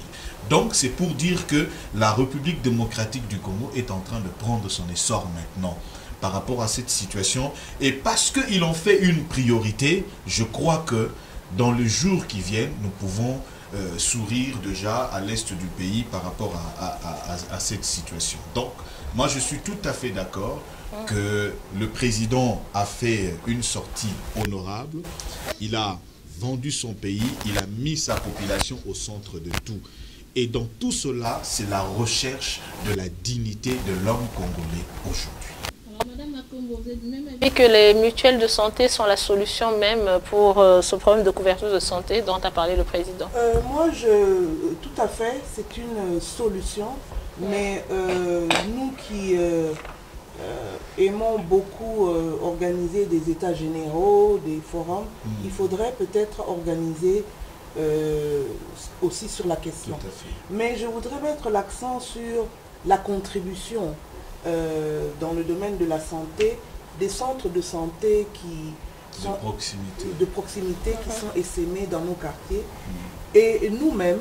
[SPEAKER 2] Donc, c'est pour dire que la République démocratique du Congo est en train de prendre son essor maintenant par rapport à cette situation. Et parce qu'ils ont fait une priorité, je crois que dans les jours qui viennent, nous pouvons sourire déjà à l'est du pays par rapport à cette situation. Donc, moi je suis tout à fait d'accord que le président a fait une sortie honorable. Il a vendu son pays, il a mis sa population au centre de tout. Et dans tout cela, c'est la recherche de la dignité de l'homme congolais aujourd'hui.
[SPEAKER 1] Et que les mutuelles de santé sont la solution même pour ce problème de couverture de santé dont a parlé le président.
[SPEAKER 3] Moi, tout à fait, c'est une solution, mais nous qui aimons beaucoup organiser des états généraux, des forums, il faudrait peut-être organiser aussi sur la question. Mais je voudrais mettre l'accent sur la contribution dans le domaine de la santé, des centres de santé qui sont de proximité qui sont essaimés dans nos quartiers. Et nous-mêmes,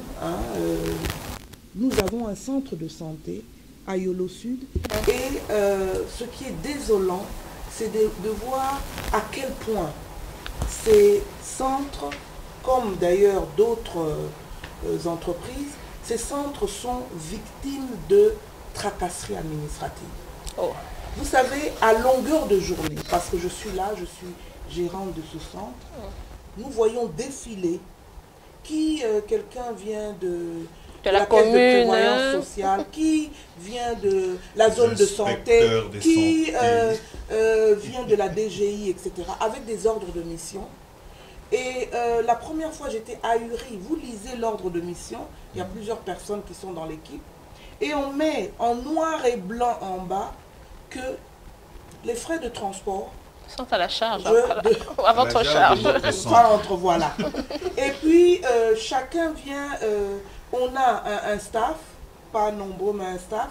[SPEAKER 3] nous avons un centre de santé à Yolo Sud. Et ce qui est désolant, c'est de voir à quel point ces centres, comme d'ailleurs d'autres entreprises, ces centres sont victimes de tracasseries administratives. Vous savez, à longueur de journée, parce que je suis là, je suis gérante de ce centre, nous voyons défiler qui quelqu'un vient de la commune, de prévoyance sociale, qui vient de la zone de santé, qui vient de la DGI, etc., avec des ordres de mission. Et la première fois, j'étais ahurie. Vous lisez l'ordre de mission, il y a plusieurs personnes qui sont dans l'équipe, et on met en noir et blanc en bas que les frais de transport
[SPEAKER 1] sont à la charge, à votre charge.
[SPEAKER 3] Voilà. Et puis, chacun vient, on a un staff, pas nombreux, mais un staff.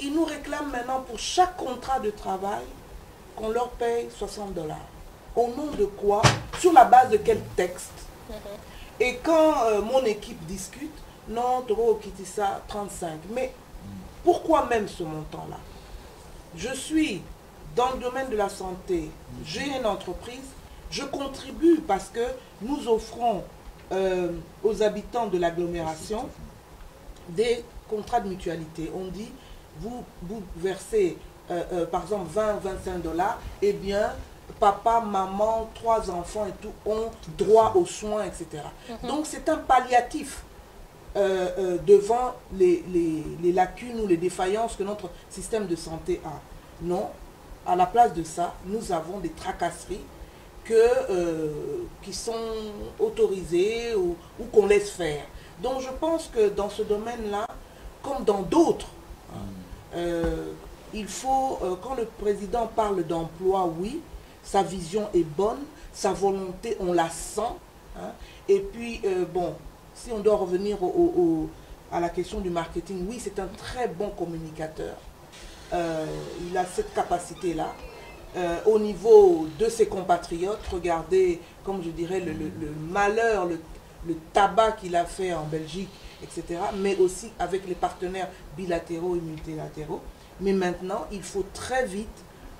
[SPEAKER 3] Ils nous réclament maintenant pour chaque contrat de travail qu'on leur paye 60 $. Au nom de quoi? Sur la base de quel texte? Et quand mon équipe discute, non, Toro Kitissa, 35. Mais pourquoi même ce montant-là? Je suis dans le domaine de la santé, j'ai une entreprise, je contribue parce que nous offrons aux habitants de l'agglomération des contrats de mutualité. On dit, vous versez par exemple 20-25 $, eh bien, papa, maman, 3 enfants et tout ont droit aux soins, etc. Donc c'est un palliatif devant les lacunes ou les défaillances que notre système de santé a. Non, à la place de ça, nous avons des tracasseries qui sont autorisées ou qu'on laisse faire. Donc je pense que dans ce domaine-là, comme dans d'autres, il faut, quand le président parle d'emploi, oui, sa vision est bonne, sa volonté, on la sent. Et puis, bon, si on doit revenir à la question du marketing, oui, c'est un très bon communicateur. Il a cette capacité-là. Au niveau de ses compatriotes, regardez, comme je dirais, le malheur, le tabac qu'il a fait en Belgique, etc., mais aussi avec les partenaires bilatéraux et multilatéraux. Mais maintenant, il faut très vite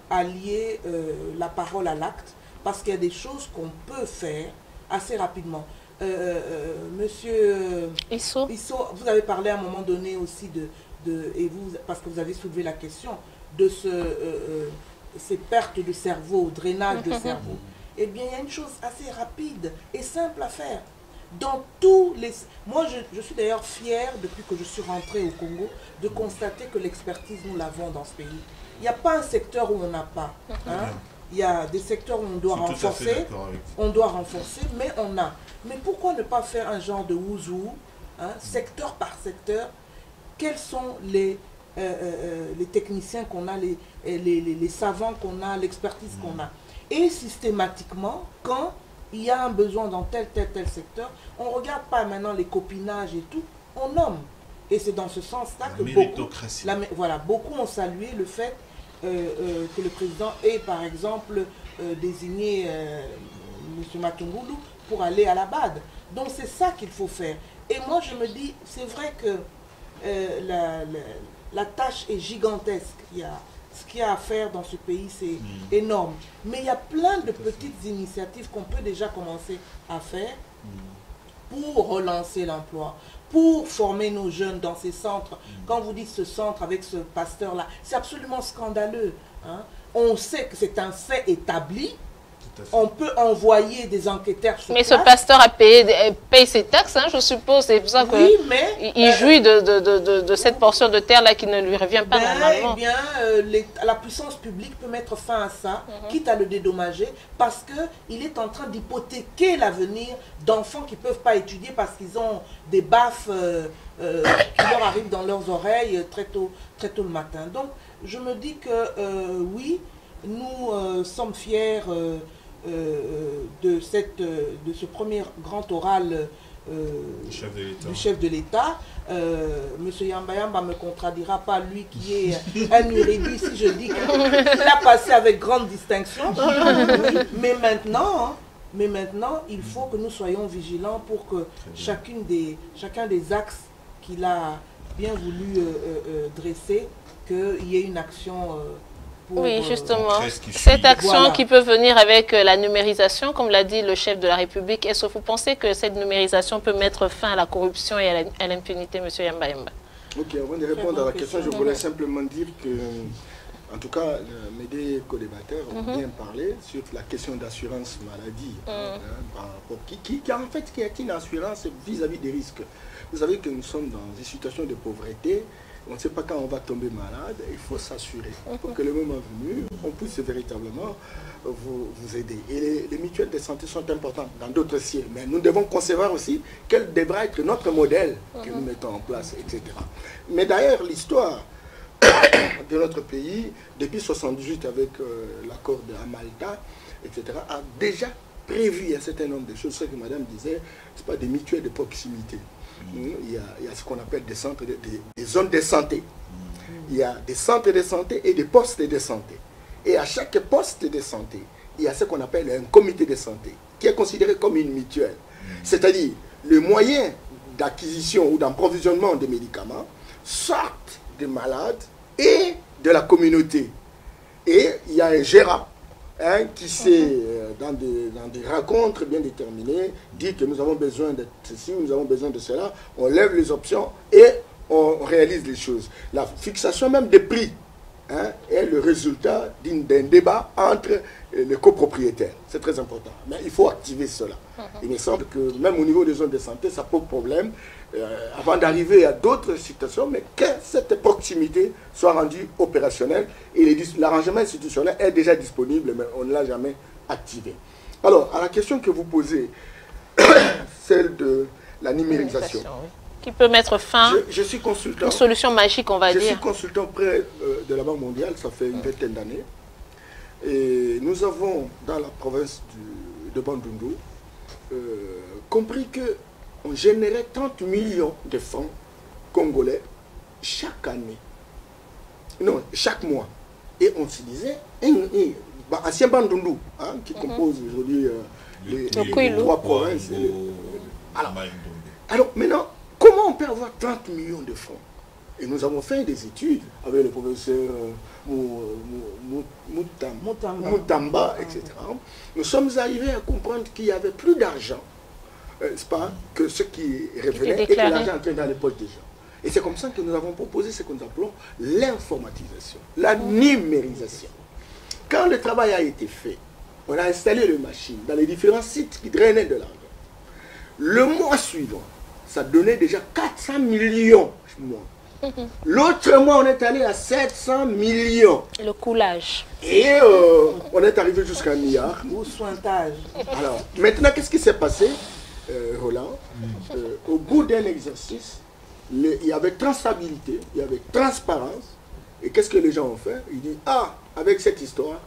[SPEAKER 3] allier la parole à l'acte, parce qu'il y a des choses qu'on peut faire assez rapidement. Monsieur
[SPEAKER 1] Isso,
[SPEAKER 3] vous avez parlé à un moment donné aussi et vous, parce que vous avez soulevé la question de ces pertes de cerveau, drainage de cerveau. Eh bien, il y a une chose assez rapide et simple à faire. Dans tous les... Moi, je suis d'ailleurs fière, depuis que je suis rentrée au Congo, de constater que l'expertise, nous l'avons dans ce pays. Il n'y a pas un secteur où on n'a pas. Hein? Il y a des secteurs où on doit renforcer, mais on a. Mais pourquoi ne pas faire un genre de ouzou, hein, secteur par secteur? Quels sont les techniciens qu'on a, les savants qu'on a, l'expertise qu'on a? Et systématiquement, quand il y a un besoin dans tel secteur, on ne regarde pas maintenant les copinages et tout, on nomme. Et c'est dans ce sens-là que beaucoup ont salué le fait que le président ait, par exemple, désigné M. Matungulu pour aller à la BAD. Donc c'est ça qu'il faut faire. Et moi je me dis, c'est vrai que la tâche est gigantesque. Ce qu'il y a à faire dans ce pays, c'est énorme. Mais il y a plein de petites initiatives qu'on peut déjà commencer à faire pour relancer l'emploi, pour former nos jeunes dans ces centres. Quand vous dites ce centre avec ce pasteur-là, c'est absolument scandaleux. Hein? On sait que c'est un fait établi. On peut envoyer des enquêteurs sur
[SPEAKER 1] place.
[SPEAKER 3] Mais
[SPEAKER 1] ce pasteur paye ses taxes, hein, je suppose. C'est pour ça qu'il jouit de cette portion de terre-là qui ne lui revient pas normalement.
[SPEAKER 3] Eh bien, la puissance publique peut mettre fin à ça, quitte à le dédommager, parce qu'il est en train d'hypothéquer l'avenir d'enfants qui ne peuvent pas étudier parce qu'ils ont des baffes qui leur arrivent dans leurs oreilles très tôt le matin. Donc, je me dis que oui, nous sommes fiers de ce premier grand oral du chef de l'État. Monsieur Yamba ne me contradira pas, lui qui est un érudit, si je dis qu'il a passé avec grande distinction. Mais maintenant, il faut que nous soyons vigilants pour que chacun des axes qu'il a bien voulu dresser, qu'il y ait une action...
[SPEAKER 1] oui, justement, cette action qui peut venir avec la numérisation, comme l'a dit le chef de la République, est-ce que vous pensez que cette numérisation peut mettre fin à la corruption et à l'impunité, M. Yamba Yamba?
[SPEAKER 4] Ok, avant de répondre à la question, je voulais simplement dire que, en tout cas, mes deux co-débatteurs ont bien parlé sur la question d'assurance maladie, qui en fait est une assurance vis-à-vis des risques. Vous savez que nous sommes dans une situation de pauvreté. On ne sait pas quand on va tomber malade, il faut s'assurer. Pour que le moment venu, on puisse véritablement vous aider. Et les mutuelles de santé sont importantes dans d'autres dossiers. Mais nous devons concevoir aussi quel devra être notre modèle que nous mettons en place, etc. Mais d'ailleurs, l'histoire de notre pays, depuis 1978 avec l'accord de Amalta, etc., a déjà prévu un certain nombre de choses. Ce que madame disait, ce n'est pas des mutuelles de proximité. Il y a ce qu'on appelle des centres, des zones de santé. Il y a des centres de santé et des postes de santé. Et à chaque poste de santé, il y a ce qu'on appelle un comité de santé, qui est considéré comme une mutuelle. C'est-à-dire, le moyen d'acquisition ou d'approvisionnement des médicaments sortent des malades et de la communauté. Et il y a un gérant qui sait, dans des rencontres bien déterminées, dit que nous avons besoin de ceci, nous avons besoin de cela, on lève les options et on réalise les choses. La fixation même des prix est le résultat d'un débat entre les copropriétaires. C'est très important. Mais il faut activer cela. Il me semble que même au niveau des zones de santé, ça pose problème avant d'arriver à d'autres situations, mais que cette proximité soit rendue opérationnelle et l'arrangement institutionnel est déjà disponible, mais on ne l'a jamais activé. Alors, à la question que vous posez, celle de la numérisation.
[SPEAKER 1] Qui peut mettre fin,
[SPEAKER 4] je suis consultant,
[SPEAKER 1] une solution magique, on va dire.
[SPEAKER 4] Je suis consultant près de la Banque mondiale, ça fait une vingtaine d'années. Et nous avons, dans la province de Bandundu, compris qu'on générait 30 millions de francs congolais chaque année. Non, chaque mois. Et on se disait, ancien Bandundu, qui compose aujourd'hui les trois provinces, Alors maintenant, comment on peut avoir 30 millions de francs? Et nous avons fait des études avec le professeur Moutamba, etc. Nous sommes arrivés à comprendre qu'il y avait plus d'argent, c'est pas, que ce qui revenait et que l'argent entrait dans les poches des gens. Et c'est comme ça que nous avons proposé ce que nous appelons l'informatisation, la numérisation. Quand le travail a été fait, on a installé les machines dans les différents sites qui drainaient de l'argent. Le mois suivant, ça donnait déjà 400 millions. L'autre mois, on est allé à 700 millions.
[SPEAKER 1] Le coulage.
[SPEAKER 4] Et on est arrivé jusqu'à 1 milliard.
[SPEAKER 3] Au sointage.
[SPEAKER 4] Alors, maintenant, qu'est-ce qui s'est passé, Roland? Au bout d'un exercice, il y avait traçabilité, il y avait transparence. Et qu'est-ce que les gens ont fait? Ils disent, ah, avec cette histoire,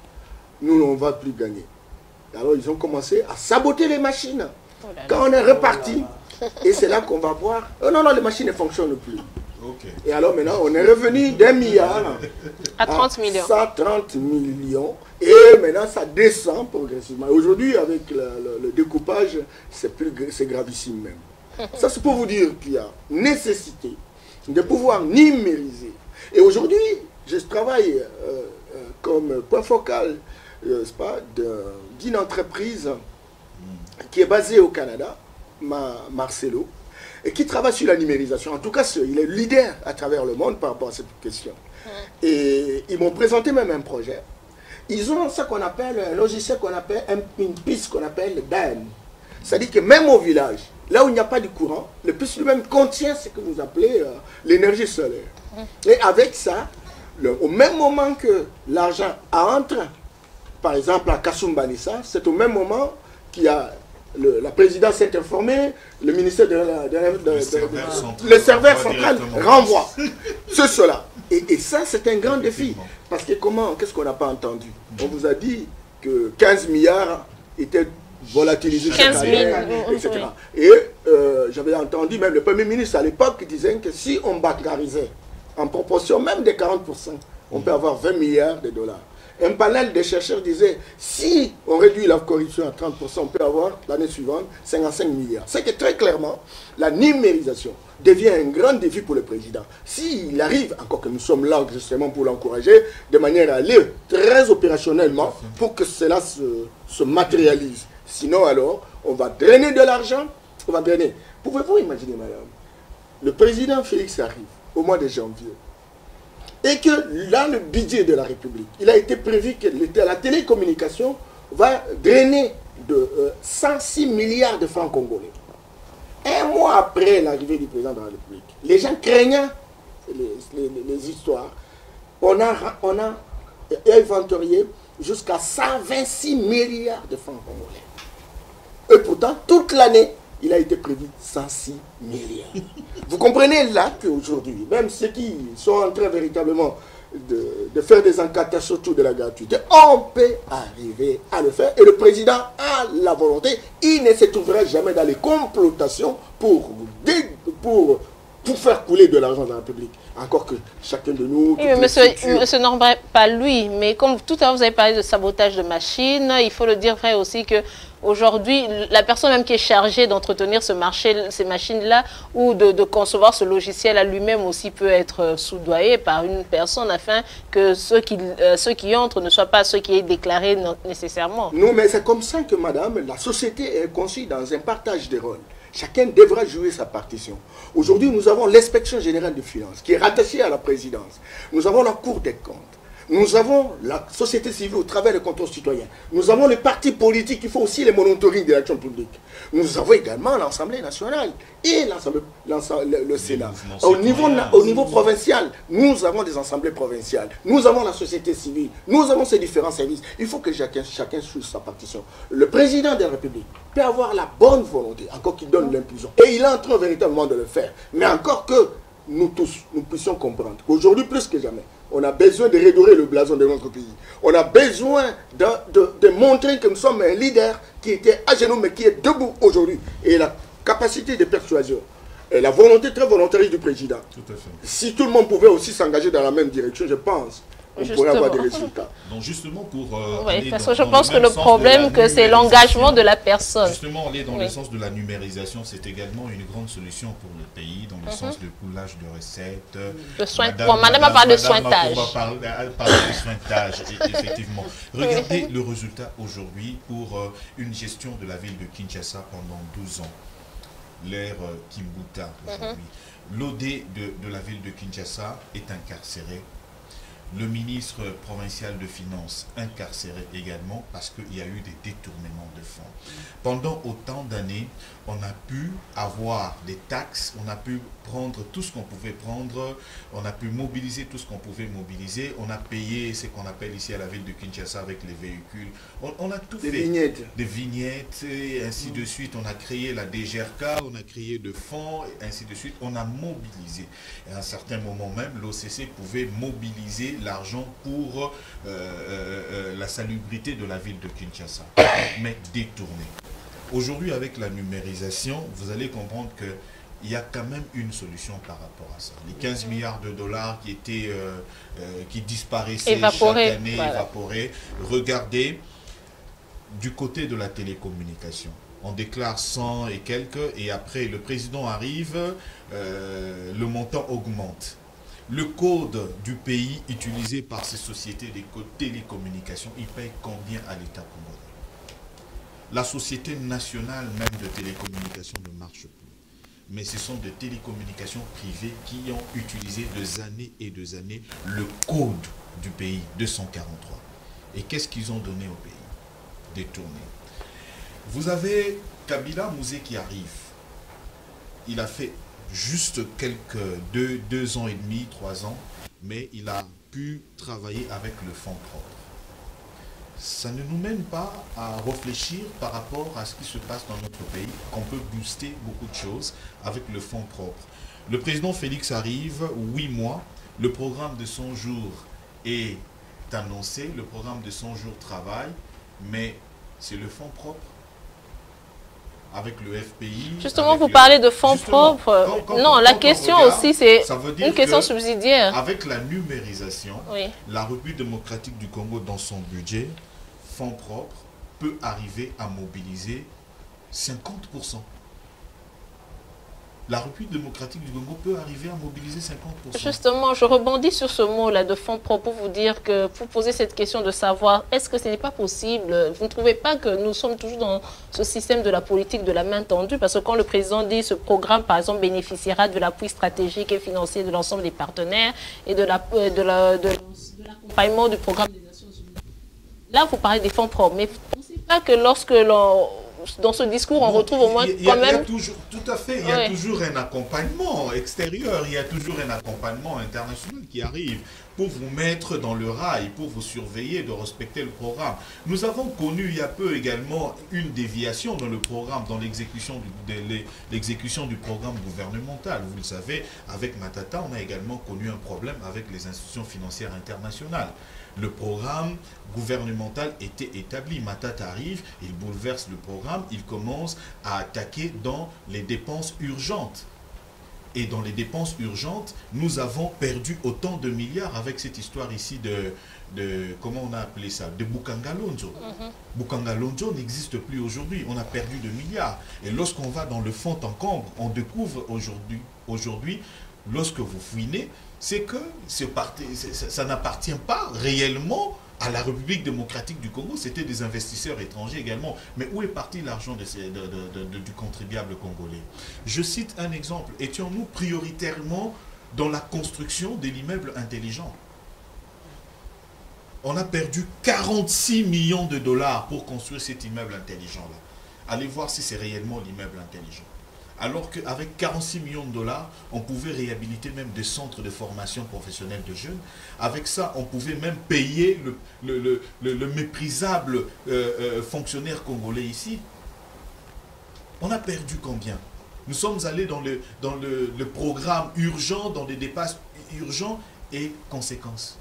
[SPEAKER 4] nous, on ne va plus gagner. Alors, ils ont commencé à saboter les machines. Quand on est reparti, et c'est là qu'on va voir, oh non, non, les machines ne fonctionnent plus. Okay. Et alors maintenant, on est revenu d'1 milliard
[SPEAKER 1] à 30 millions.
[SPEAKER 4] 130 millions. Et maintenant, ça descend progressivement. Aujourd'hui, avec le découpage, c'est gravissime même. Ça, c'est pour vous dire qu'il y a nécessité de pouvoir numériser. Et aujourd'hui, je travaille comme point focal d'une entreprise qui est basée au Canada, Marcelo, et qui travaille sur la numérisation. En tout cas, il est leader à travers le monde par rapport à cette question. Et ils m'ont présenté même un projet. Ils ont ce qu'on appelle un logiciel qu'on appelle, une piste qu'on appelle DAN. C'est-à-dire que même au village, là où il n'y a pas de courant, le piste lui-même contient ce que vous appelez l'énergie solaire. Et avec ça, au même moment que l'argent entre, par exemple à Kasumbalissa, c'est au même moment qu'il y a la présidence s'est informée, le ministère le serveur central renvoie cela. Et ça, c'est un grand défi. Parce que qu'est-ce qu'on n'a pas entendu? On vous a dit que 15 milliards étaient volatilisés chaque année, etc. Et j'avais entendu même le Premier ministre à l'époque qui disait que si on bancarisait en proportion même de 40%, on peut avoir 20 milliards de dollars. Un panel de chercheurs disait, si on réduit la corruption à 30%, on peut avoir l'année suivante 55 milliards. C'est que très clairement, la numérisation devient un grand défi pour le président. S'il arrive, encore que nous sommes là justement pour l'encourager, de manière à aller très opérationnellement pour que cela se matérialise. Sinon alors, on va drainer de l'argent, on va drainer. Pouvez-vous imaginer, madame, le président Félix arrive au mois de janvier, et que là, le budget de la République, il a été prévu que la télécommunication va drainer de 106 milliards de francs congolais. Un mois après l'arrivée du président de la République, les gens craignant les histoires, on a inventorié jusqu'à 126 milliards de francs congolais. Et pourtant, toute l'année, il a été prévu 106 milliards. Vous comprenez là qu'aujourd'hui, même ceux qui sont en train véritablement de faire des enquêtes autour de la gratuité, on peut arriver à le faire. Et le président a la volonté, il ne se trouvera jamais dans les complotations pour faire couler de l'argent dans la République. Encore que chacun de nous...
[SPEAKER 1] Oui, mais monsieur Norbert, pas lui, mais comme tout à l'heure vous avez parlé de sabotage de machines, il faut le dire vrai aussi que aujourd'hui, la personne même qui est chargée d'entretenir ce marché, ces machines-là, ou de concevoir ce logiciel à lui-même aussi peut être soudoyé par une personne afin que ceux qui entrent ne soient pas ceux qui est déclarés nécessairement.
[SPEAKER 4] Non, mais c'est comme ça que, madame, la société est conçue dans un partage des rôles. Chacun devra jouer sa partition. Aujourd'hui, nous avons l'inspection générale des finances qui est rattachée à la présidence. Nous avons la Cour des comptes. Nous avons la société civile au travers des contrôles citoyens. Nous avons les partis politiques qui font aussi les monitoring de l'action publique. Nous avons également l'Assemblée nationale et le Sénat. Au niveau provincial, nous avons des assemblées provinciales. Nous avons la société civile. Nous avons ces différents services. Il faut que chacun joue sa partition. Le président de la République peut avoir la bonne volonté, encore qu'il donne l'impulsion. Et il est en train véritablement de le faire. Mais encore que nous tous, nous puissions comprendre qu'aujourd'hui, plus que jamais, on a besoin de redorer le blason de notre pays. On a besoin de montrer que nous sommes un leader qui était à genoux mais qui est debout aujourd'hui. Et la capacité de persuasion et la volonté très volontariste du président.
[SPEAKER 2] Tout à fait.
[SPEAKER 4] Si tout le monde pouvait aussi s'engager dans la même direction, je pense, on pourrait avoir des résultats.
[SPEAKER 2] Donc justement pour
[SPEAKER 1] oui, parce que je pense que le problème, c'est l'engagement de la personne.
[SPEAKER 2] Justement, aller dans le sens de la numérisation, c'est également une grande solution pour le pays, dans le sens de coulage de recettes.
[SPEAKER 1] Madame a parlé de sointage.
[SPEAKER 2] On va parler de sointage, effectivement. Regardez le résultat aujourd'hui pour une gestion de la ville de Kinshasa pendant 12 ans. L'ère Kimbuta aujourd'hui. L'OD de la ville de Kinshasa est incarcéré. Le ministre provincial de Finances incarcéré également parce qu'il y a eu des détournements de fonds. Pendant autant d'années, on a pu avoir des taxes, on a pu prendre tout ce qu'on pouvait prendre, on a pu mobiliser tout ce qu'on pouvait mobiliser, on a payé ce qu'on appelle ici à la ville de Kinshasa avec les véhicules. On a tout fait. Des vignettes, et ainsi de suite. On a créé la DGRK, on a créé de fonds, et ainsi de suite. On a mobilisé. Et à un certain moment même, l'OCC pouvait mobiliser l'argent pour la salubrité de la ville de Kinshasa, mais détourné. Aujourd'hui, avec la numérisation, vous allez comprendre qu'il y a quand même une solution par rapport à ça. Les 15 milliards de dollars qui étaient qui disparaissaient chaque année, évaporés. Regardez, du côté de la télécommunication, on déclare 100 et quelques, et après le président arrive, le montant augmente. Le code du pays utilisé par ces sociétés de télécommunications, il paye combien à l'État congolais? La société nationale même de télécommunications ne marche plus. Mais ce sont des télécommunications privées qui ont utilisé des années et des années le code du pays 243. Et qu'est-ce qu'ils ont donné au pays? Détourné. Vous avez Kabila Mouzé qui arrive. Il a fait juste quelques 2 ans et demi, 3 ans, mais il a pu travailler avec le fonds propre. Ça ne nous mène pas à réfléchir par rapport à ce qui se passe dans notre pays, qu'on peut booster beaucoup de choses avec le fonds propre. Le président Félix arrive, 8 mois, le programme de 100 jours est annoncé, le programme de 100 jours travaille, mais c'est le fonds propre avec le FPI.
[SPEAKER 1] Justement, vous parlez de fonds propres. Non, la question aussi, c'est une question subsidiaire.
[SPEAKER 2] Avec la numérisation, la République démocratique du Congo, dans son budget, fonds propres, peut arriver à mobiliser 50%. La République démocratique du Congo peut arriver à mobiliser 50%.
[SPEAKER 1] Justement, je rebondis sur ce mot-là de fonds propres pour vous dire que, pour poser cette question de savoir, est-ce que ce n'est pas possible? Vous ne trouvez pas que nous sommes toujours dans ce système de la politique de la main tendue? Parce que quand le président dit ce programme, par exemple, bénéficiera de l'appui stratégique et financier de l'ensemble des partenaires et de l'accompagnement du programme des Nations Unies. Là, vous parlez des fonds propres, mais vous ne pensez pas que lorsque dans ce discours, on retrouve au moins quand même...
[SPEAKER 2] tout à fait, il y a toujours un accompagnement extérieur, il y a toujours un accompagnement international qui arrive pour vous mettre dans le rail, pour vous surveiller de respecter le programme. Nous avons connu il y a peu également une déviation dans le programme, dans l'exécution du programme gouvernemental. Vous le savez, avec Matata, on a également connu un problème avec les institutions financières internationales. Le programme gouvernemental était établi. Matata arrive, il bouleverse le programme, il commence à attaquer dans les dépenses urgentes. Et dans les dépenses urgentes, nous avons perdu autant de milliards avec cette histoire ici comment on a appelé ça, de Bukangalonzo. Bukangalonzo n'existe plus aujourd'hui, on a perdu de milliards. Et lorsqu'on va dans le fond en comble, on découvre aujourd'hui, lorsque vous fouinez, c'est que ça n'appartient pas réellement à la République démocratique du Congo, c'était des investisseurs étrangers également. Mais où est parti l'argent du contribuable congolais? Je cite un exemple. Étions-nous prioritairement dans la construction de l'immeuble intelligent? On a perdu 46 millions de dollars pour construire cet immeuble intelligent-là. Allez voir si c'est réellement l'immeuble intelligent. Alors qu'avec 46 millions de dollars, on pouvait réhabiliter même des centres de formation professionnelle de jeunes. Avec ça, on pouvait même payer le méprisable fonctionnaire congolais ici. On a perdu combien? Nous sommes allés dans le programme urgent, dans des dépenses urgents et conséquences.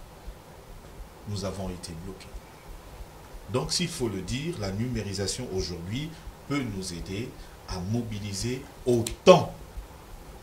[SPEAKER 2] Nous avons été bloqués. Donc, s'il faut le dire, la numérisation aujourd'hui peut nous aider à mobiliser autant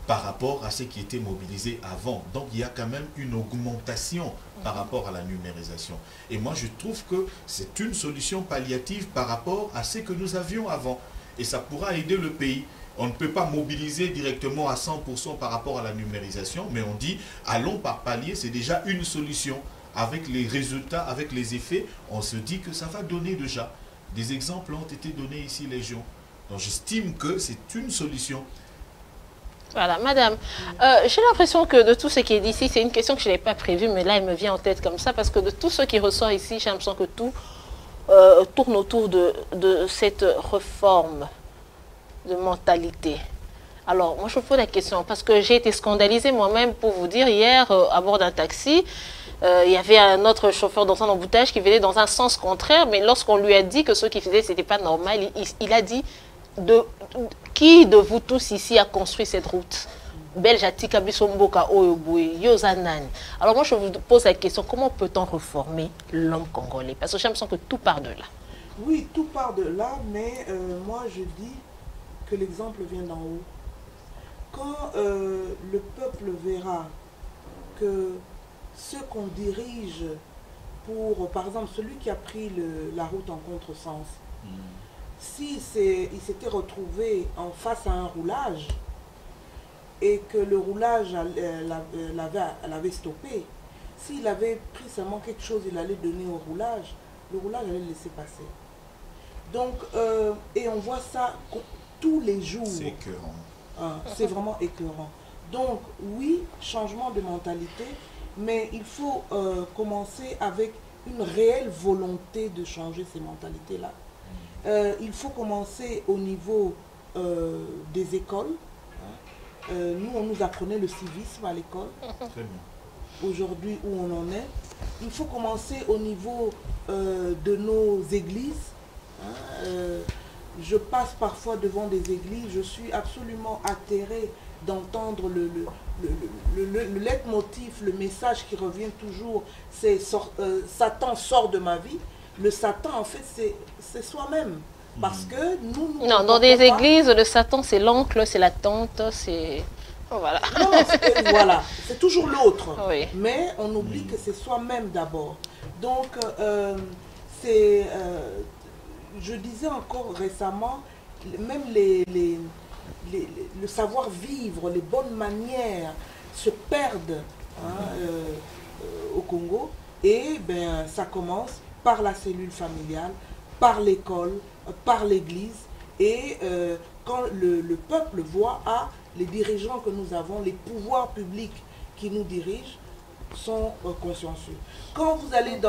[SPEAKER 2] par rapport à ce qui était mobilisé avant. Donc il y a quand même une augmentation par rapport à la numérisation. Et moi je trouve que c'est une solution palliative par rapport à ce que nous avions avant. Et ça pourra aider le pays. On ne peut pas mobiliser directement à 100% par rapport à la numérisation, mais on dit allons par palier, c'est déjà une solution. Avec les résultats, avec les effets, on se dit que ça va donner déjà. Des exemples ont été donnés ici, Légion. Donc j'estime que c'est une solution.
[SPEAKER 1] Voilà, madame, j'ai l'impression que de tout ce qui est ici, c'est une question que je n'avais pas prévue, mais là, elle me vient en tête comme ça, parce que de tout ce qui ressort ici, j'ai l'impression que tout tourne autour de cette réforme de mentalité. Alors, moi, je vous pose la question, parce que j'ai été scandalisée moi-même, pour vous dire, hier, à bord d'un taxi, il y avait un autre chauffeur dans un embouteillage qui venait dans un sens contraire, mais lorsqu'on lui a dit que ce qu'il faisait, ce n'était pas normal, il a dit... Qui de vous tous ici a construit cette route? Alors moi je vous pose la question, comment peut-on reformer l'homme congolais? Parce que j'ai l'impression que tout part de là.
[SPEAKER 3] Oui, tout part de là, mais moi je dis que l'exemple vient d'en haut. Quand le peuple verra que ceux qu'on dirige pour, par exemple, celui qui a pris la route en contresens, si il s'était retrouvé en face à un roulage et que le roulage l'avait stoppé, s'il avait pris seulement quelque chose, il allait donner au roulage, le roulage allait le laisser passer. Donc, et on voit ça tous les jours.
[SPEAKER 2] C'est écœurant.
[SPEAKER 3] C'est vraiment écœurant. Donc, oui, changement de mentalité, mais il faut commencer avec une réelle volonté de changer ces mentalités-là. Il faut commencer au niveau des écoles. Nous, on nous apprenait le civisme à l'école. Aujourd'hui, où on en est. Il faut commencer au niveau de nos églises. Je passe parfois devant des églises, je suis absolument atterrée d'entendre le leitmotiv, le message qui revient toujours, c'est Satan sort de ma vie. Le Satan, en fait, c'est soi-même. Parce que nous...
[SPEAKER 1] Non, dans des églises, le Satan, c'est l'oncle, c'est la tante, c'est... Oh, voilà.
[SPEAKER 3] Non, voilà, c'est toujours l'autre.
[SPEAKER 1] Oui.
[SPEAKER 3] Mais on oublie que c'est soi-même d'abord. Donc, je disais encore récemment, même le savoir-vivre, les bonnes manières se perdent au Congo. Et ben, ça commence par la cellule familiale, par l'école, par l'église. Et quand le peuple voit les dirigeants que nous avons, les pouvoirs publics qui nous dirigent, sont consciencieux. Quand vous allez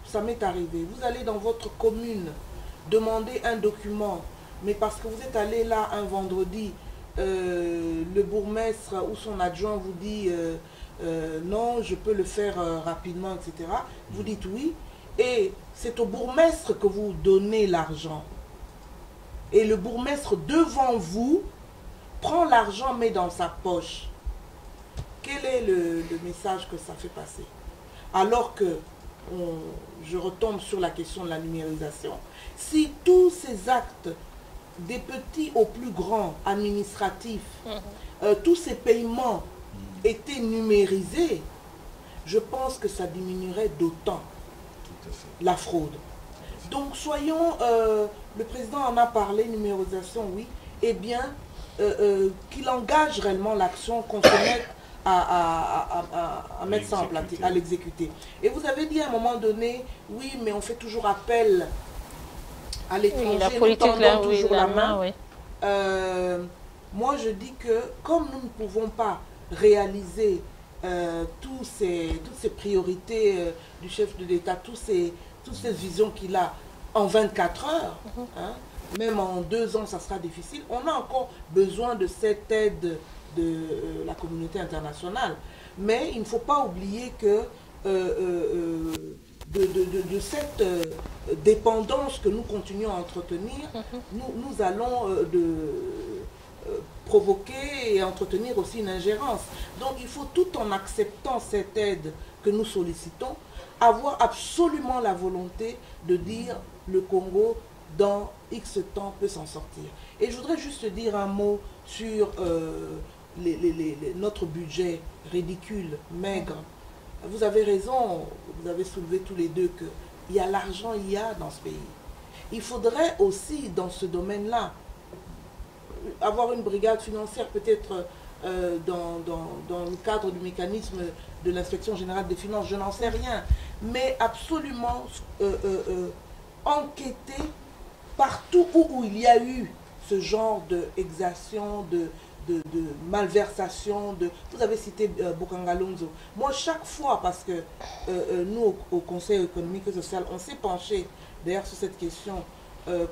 [SPEAKER 3] ça m'est arrivé, vous allez dans votre commune demander un document, mais parce que vous êtes allé là un vendredi, le bourgmestre ou son adjoint vous dit non, je peux le faire rapidement, etc. Vous dites oui, et c'est au bourgmestre que vous donnez l'argent. Et le bourgmestre devant vous prend l'argent, met dans sa poche. Quel est le message que ça fait passer? Alors que, je retombe sur la question de la numérisation, si tous ces actes, des petits aux plus grands, administratifs, tous ces paiements étaient numérisés, je pense que ça diminuerait d'autant la fraude. Donc soyons, le président en a parlé, numérisation, oui, eh bien, qu'il engage réellement l'action, qu'on se mette à mettre ça en place, à l'exécuter. Et vous avez dit à un moment donné, oui, mais on fait toujours appel à l'étranger,
[SPEAKER 1] oui, la politique, là, oui,
[SPEAKER 3] toujours la main.
[SPEAKER 1] Oui.
[SPEAKER 3] Moi, je dis que comme nous ne pouvons pas réaliser toutes ces priorités du chef de l'État, toutes ces visions qu'il a en 24 heures, même en 2 ans, ça sera difficile, on a encore besoin de cette aide de la communauté internationale. Mais il ne faut pas oublier que de cette dépendance que nous continuons à entretenir, nous allons provoquer et entretenir aussi une ingérence. Donc il faut, tout en acceptant cette aide que nous sollicitons, avoir absolument la volonté de dire le Congo dans X temps peut s'en sortir. Et je voudrais juste dire un mot sur notre budget ridicule, maigre. Vous avez raison, vous avez soulevé tous les deux qu'il y a l'argent, il y a dans ce pays. Il faudrait aussi, dans ce domaine-là, avoir une brigade financière peut-être dans le cadre du mécanisme de l'inspection générale des finances, je n'en sais rien, mais absolument enquêter partout où il y a eu ce genre d'exaction, de malversation, vous avez cité Bokangalonzo. Moi, chaque fois, parce que nous, au Conseil économique et social, on s'est penché d'ailleurs sur cette question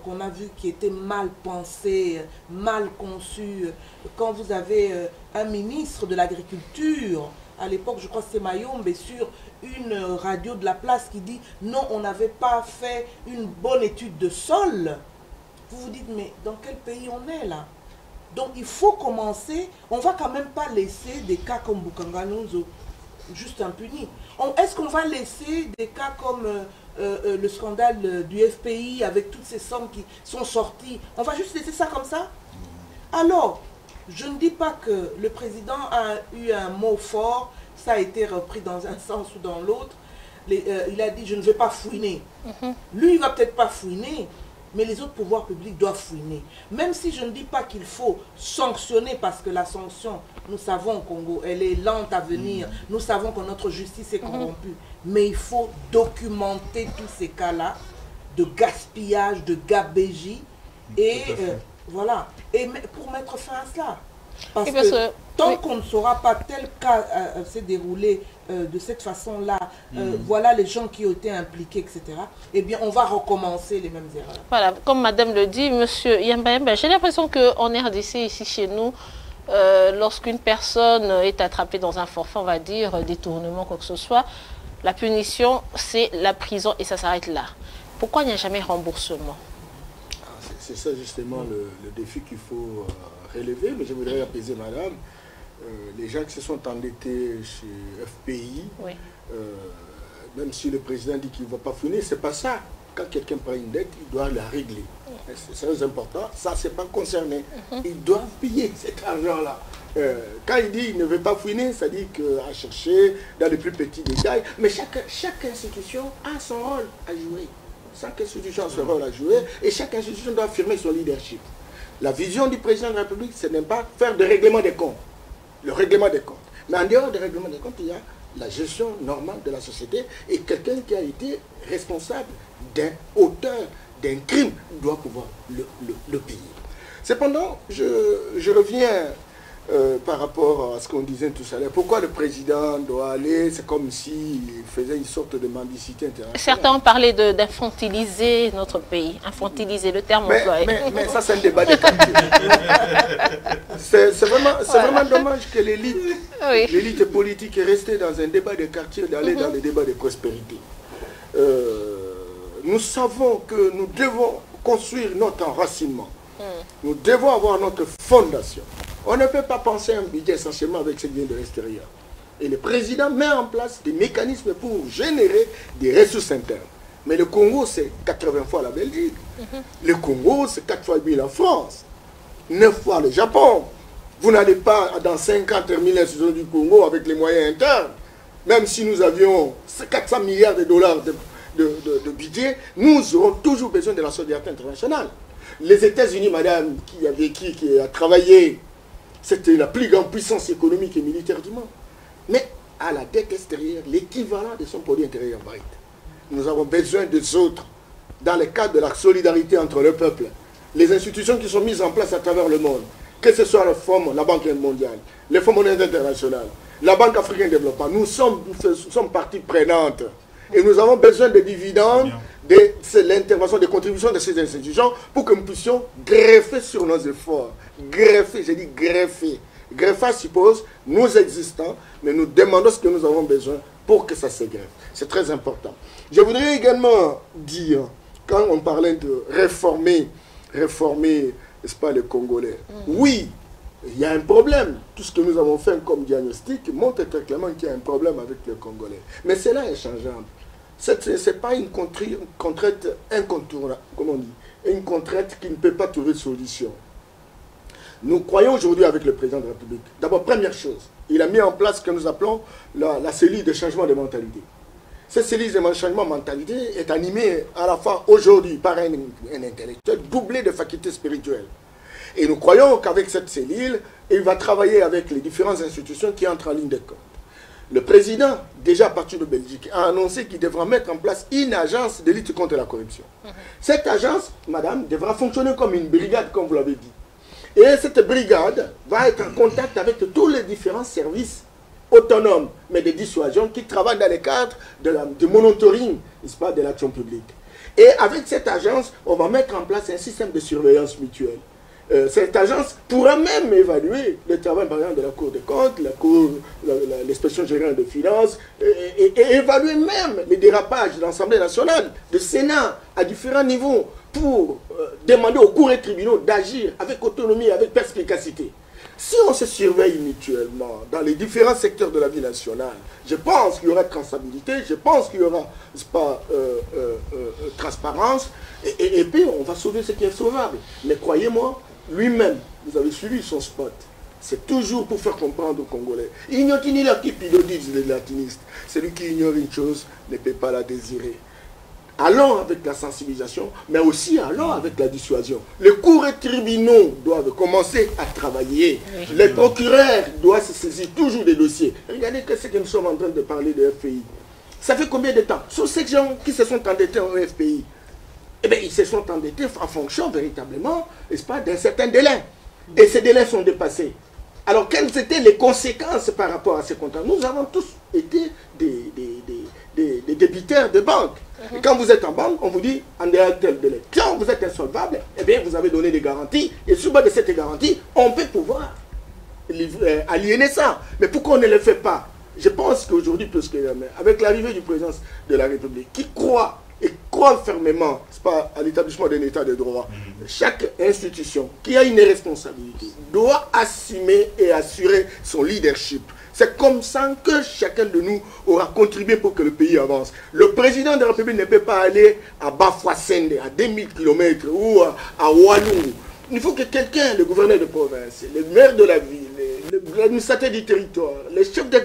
[SPEAKER 3] qu'on a vu qui était mal pensée, mal conçue. Quand vous avez un ministre de l'Agriculture, à l'époque, je crois que c'est Mayombe, sur une radio de la place qui dit « Non, on n'avait pas fait une bonne étude de sol ». Vous vous dites « Mais dans quel pays on est là ?» Donc il faut commencer, on ne va quand même pas laisser des cas comme Bokangalonzo juste impunis. Est-ce qu'on va laisser des cas comme le scandale du FPI avec toutes ces sommes qui sont sorties? On va juste laisser ça comme ça? Alors, je ne dis pas que le président a eu un mot fort, ça a été repris dans un sens ou dans l'autre. Il a dit « je ne vais pas fouiner ». Lui, il ne va peut-être pas fouiner, mais les autres pouvoirs publics doivent fouiner. Même si je ne dis pas qu'il faut sanctionner, parce que la sanction, nous savons au Congo, elle est lente à venir. Nous savons que notre justice est corrompue. Mais il faut documenter tous ces cas-là de gaspillage, de gabégie. Et voilà. Et pour mettre fin à cela. Parce que tant qu'on ne saura pas tel cas s'est déroulé de cette façon-là, voilà les gens qui ont été impliqués, etc., eh bien, on va recommencer les mêmes erreurs.
[SPEAKER 1] Voilà, comme madame le dit, monsieur Yamba, j'ai l'impression qu'en RDC, ici chez nous, lorsqu'une personne est attrapée dans un forfait, on va dire, détournement, quoi que ce soit, la punition, c'est la prison et ça s'arrête là. Pourquoi il n'y a jamais remboursement?
[SPEAKER 4] C'est ça justement le défi qu'il faut relever, mais je voudrais apaiser madame. Les gens qui se sont endettés chez FPI, oui. Même si le président dit qu'il ne va pas finir, c'est pas ça. Quand quelqu'un prend une dette, il doit la régler. C'est très important. Ça, c'est pas concerné. Ils doivent payer cet argent-là. Quand il dit qu'il ne veut pas finir, ça dit qu'à chercher dans les plus petits détails. Mais chaque institution a son rôle à jouer. Chaque institution a son rôle à jouer et chaque institution doit affirmer son leadership. La vision du président de la République, ce n'est pas faire de règlement des comptes. Le règlement des comptes. Mais en dehors du règlement des comptes, il y a la gestion normale de la société et quelqu'un qui a été responsable d'un auteur, d'un crime, doit pouvoir le payer. Cependant, je reviens par rapport à ce qu'on disait tout à l'heure. Pourquoi le président doit aller? C'est comme s'il faisait une sorte de mendicité internationale.
[SPEAKER 1] Certains ont parlé d'infantiliser notre pays. Infantiliser, le terme employé.
[SPEAKER 4] Mais ça, c'est un débat de quartier. C'est vraiment dommage que l'élite politique est restée dans un débat de quartier, d'aller dans le débat de prospérité. Nous savons que nous devons construire notre enracinement. Nous devons avoir notre fondation. On ne peut pas penser à un budget essentiellement avec ce qui vient de l'extérieur. Et le président met en place des mécanismes pour générer des ressources internes. Mais le Congo, c'est 80 fois la Belgique. Le Congo, c'est 4 fois 8 la France. 9 fois le Japon. Vous n'allez pas dans 5 ans terminer l'institution du Congo avec les moyens internes. Même si nous avions 400 milliards de dollars de budget, nous aurons toujours besoin de la solidarité internationale. Les États-Unis, madame, qui a travaillé, c'était la plus grande puissance économique et militaire du monde. Mais à la dette extérieure, l'équivalent de son produit intérieur brut. Nous avons besoin des autres, dans le cadre de la solidarité entre le peuple. Les institutions qui sont mises en place à travers le monde, que ce soit le Fonds, la Banque mondiale, le Fonds monétaire international, la Banque africaine de développement, nous sommes partie prenante. Et nous avons besoin de dividendes, de l'intervention, des contributions de ces institutions pour que nous puissions greffer sur nos efforts. Greffer, j'ai dit greffer. Greffer suppose nous existons, mais nous demandons ce que nous avons besoin pour que ça se greffe. C'est très important. Je voudrais également dire, quand on parlait de réformer, n'est-ce pas, les Congolais, oui, il y a un problème. Tout ce que nous avons fait comme diagnostic montre très clairement qu'il y a un problème avec les Congolais. Mais cela est changeable. Ce n'est pas une contrainte incontournable, comme on dit, une contrainte qui ne peut pas trouver de solution. Nous croyons aujourd'hui avec le président de la République. D'abord, première chose, il a mis en place ce que nous appelons la cellule de changement de mentalité. Cette cellule de changement de mentalité est animée à la fois aujourd'hui par un intellectuel doublé de facultés spirituelles. Et nous croyons qu'avec cette cellule, il va travailler avec les différentes institutions qui entrent en ligne de compte. Le président, déjà à partir de Belgique, a annoncé qu'il devra mettre en place une agence de lutte contre la corruption. Cette agence, madame, devra fonctionner comme une brigade, comme vous l'avez dit. Et cette brigade va être en contact avec tous les différents services autonomes, mais de dissuasion, qui travaillent dans le cadre du monitoring, n'est-ce pas, de l'action publique. Et avec cette agence, on va mettre en place un système de surveillance mutuelle. Cette agence pourra même évaluer le travail, par exemple, de la Cour des comptes, l'inspection générale des finances, et évaluer même les dérapages de l'Assemblée nationale, du Sénat, à différents niveaux, pour demander aux cours et tribunaux d'agir avec autonomie, avec perspicacité. Si on se surveille mutuellement dans les différents secteurs de la vie nationale, je pense qu'il y aura traçabilité, je pense qu'il y aura transparence, et puis on va sauver ce qui est sauvable. Mais croyez-moi, lui-même, vous avez suivi son spot, c'est toujours pour faire comprendre aux Congolais. Ignotini la qui disent les latinistes. Celui qui ignore une chose ne peut pas la désirer. Allons avec la sensibilisation, mais aussi allons avec la dissuasion. Les cours et tribunaux doivent commencer à travailler. Les procureurs doivent se saisir toujours des dossiers. Regardez ce que nous sommes en train de parler de FPI. Ça fait combien de temps? Sur ces gens qui se sont endettés en FPI, eh bien, ils se sont endettés en fonction véritablement, n'est-ce pas, d'un certain délai. Et ces délais sont dépassés. Alors, quelles étaient les conséquences par rapport à ces contrats? Nous avons tous été des débiteurs de banque. Et quand vous êtes en banque, on vous dit, en dehors de tel délai. Quand vous êtes insolvable, eh bien, vous avez donné des garanties. Et sur base de cette garantie, on peut pouvoir aliéner ça. Mais pourquoi on ne le fait pas? Je pense qu'aujourd'hui, plus que jamais, avec l'arrivée du président de la République, qui croit et croit fermement, c'est pas, à l'établissement d'un état de droit, chaque institution qui a une responsabilité doit assumer et assurer son leadership. C'est comme ça que chacun de nous aura contribué pour que le pays avance. Le président de la République ne peut pas aller à Bafouassende, à 2000 km, ou à Walungu. Il faut que quelqu'un, le gouverneur de province, le maire de la ville, l'administrateur du territoire, les chefs de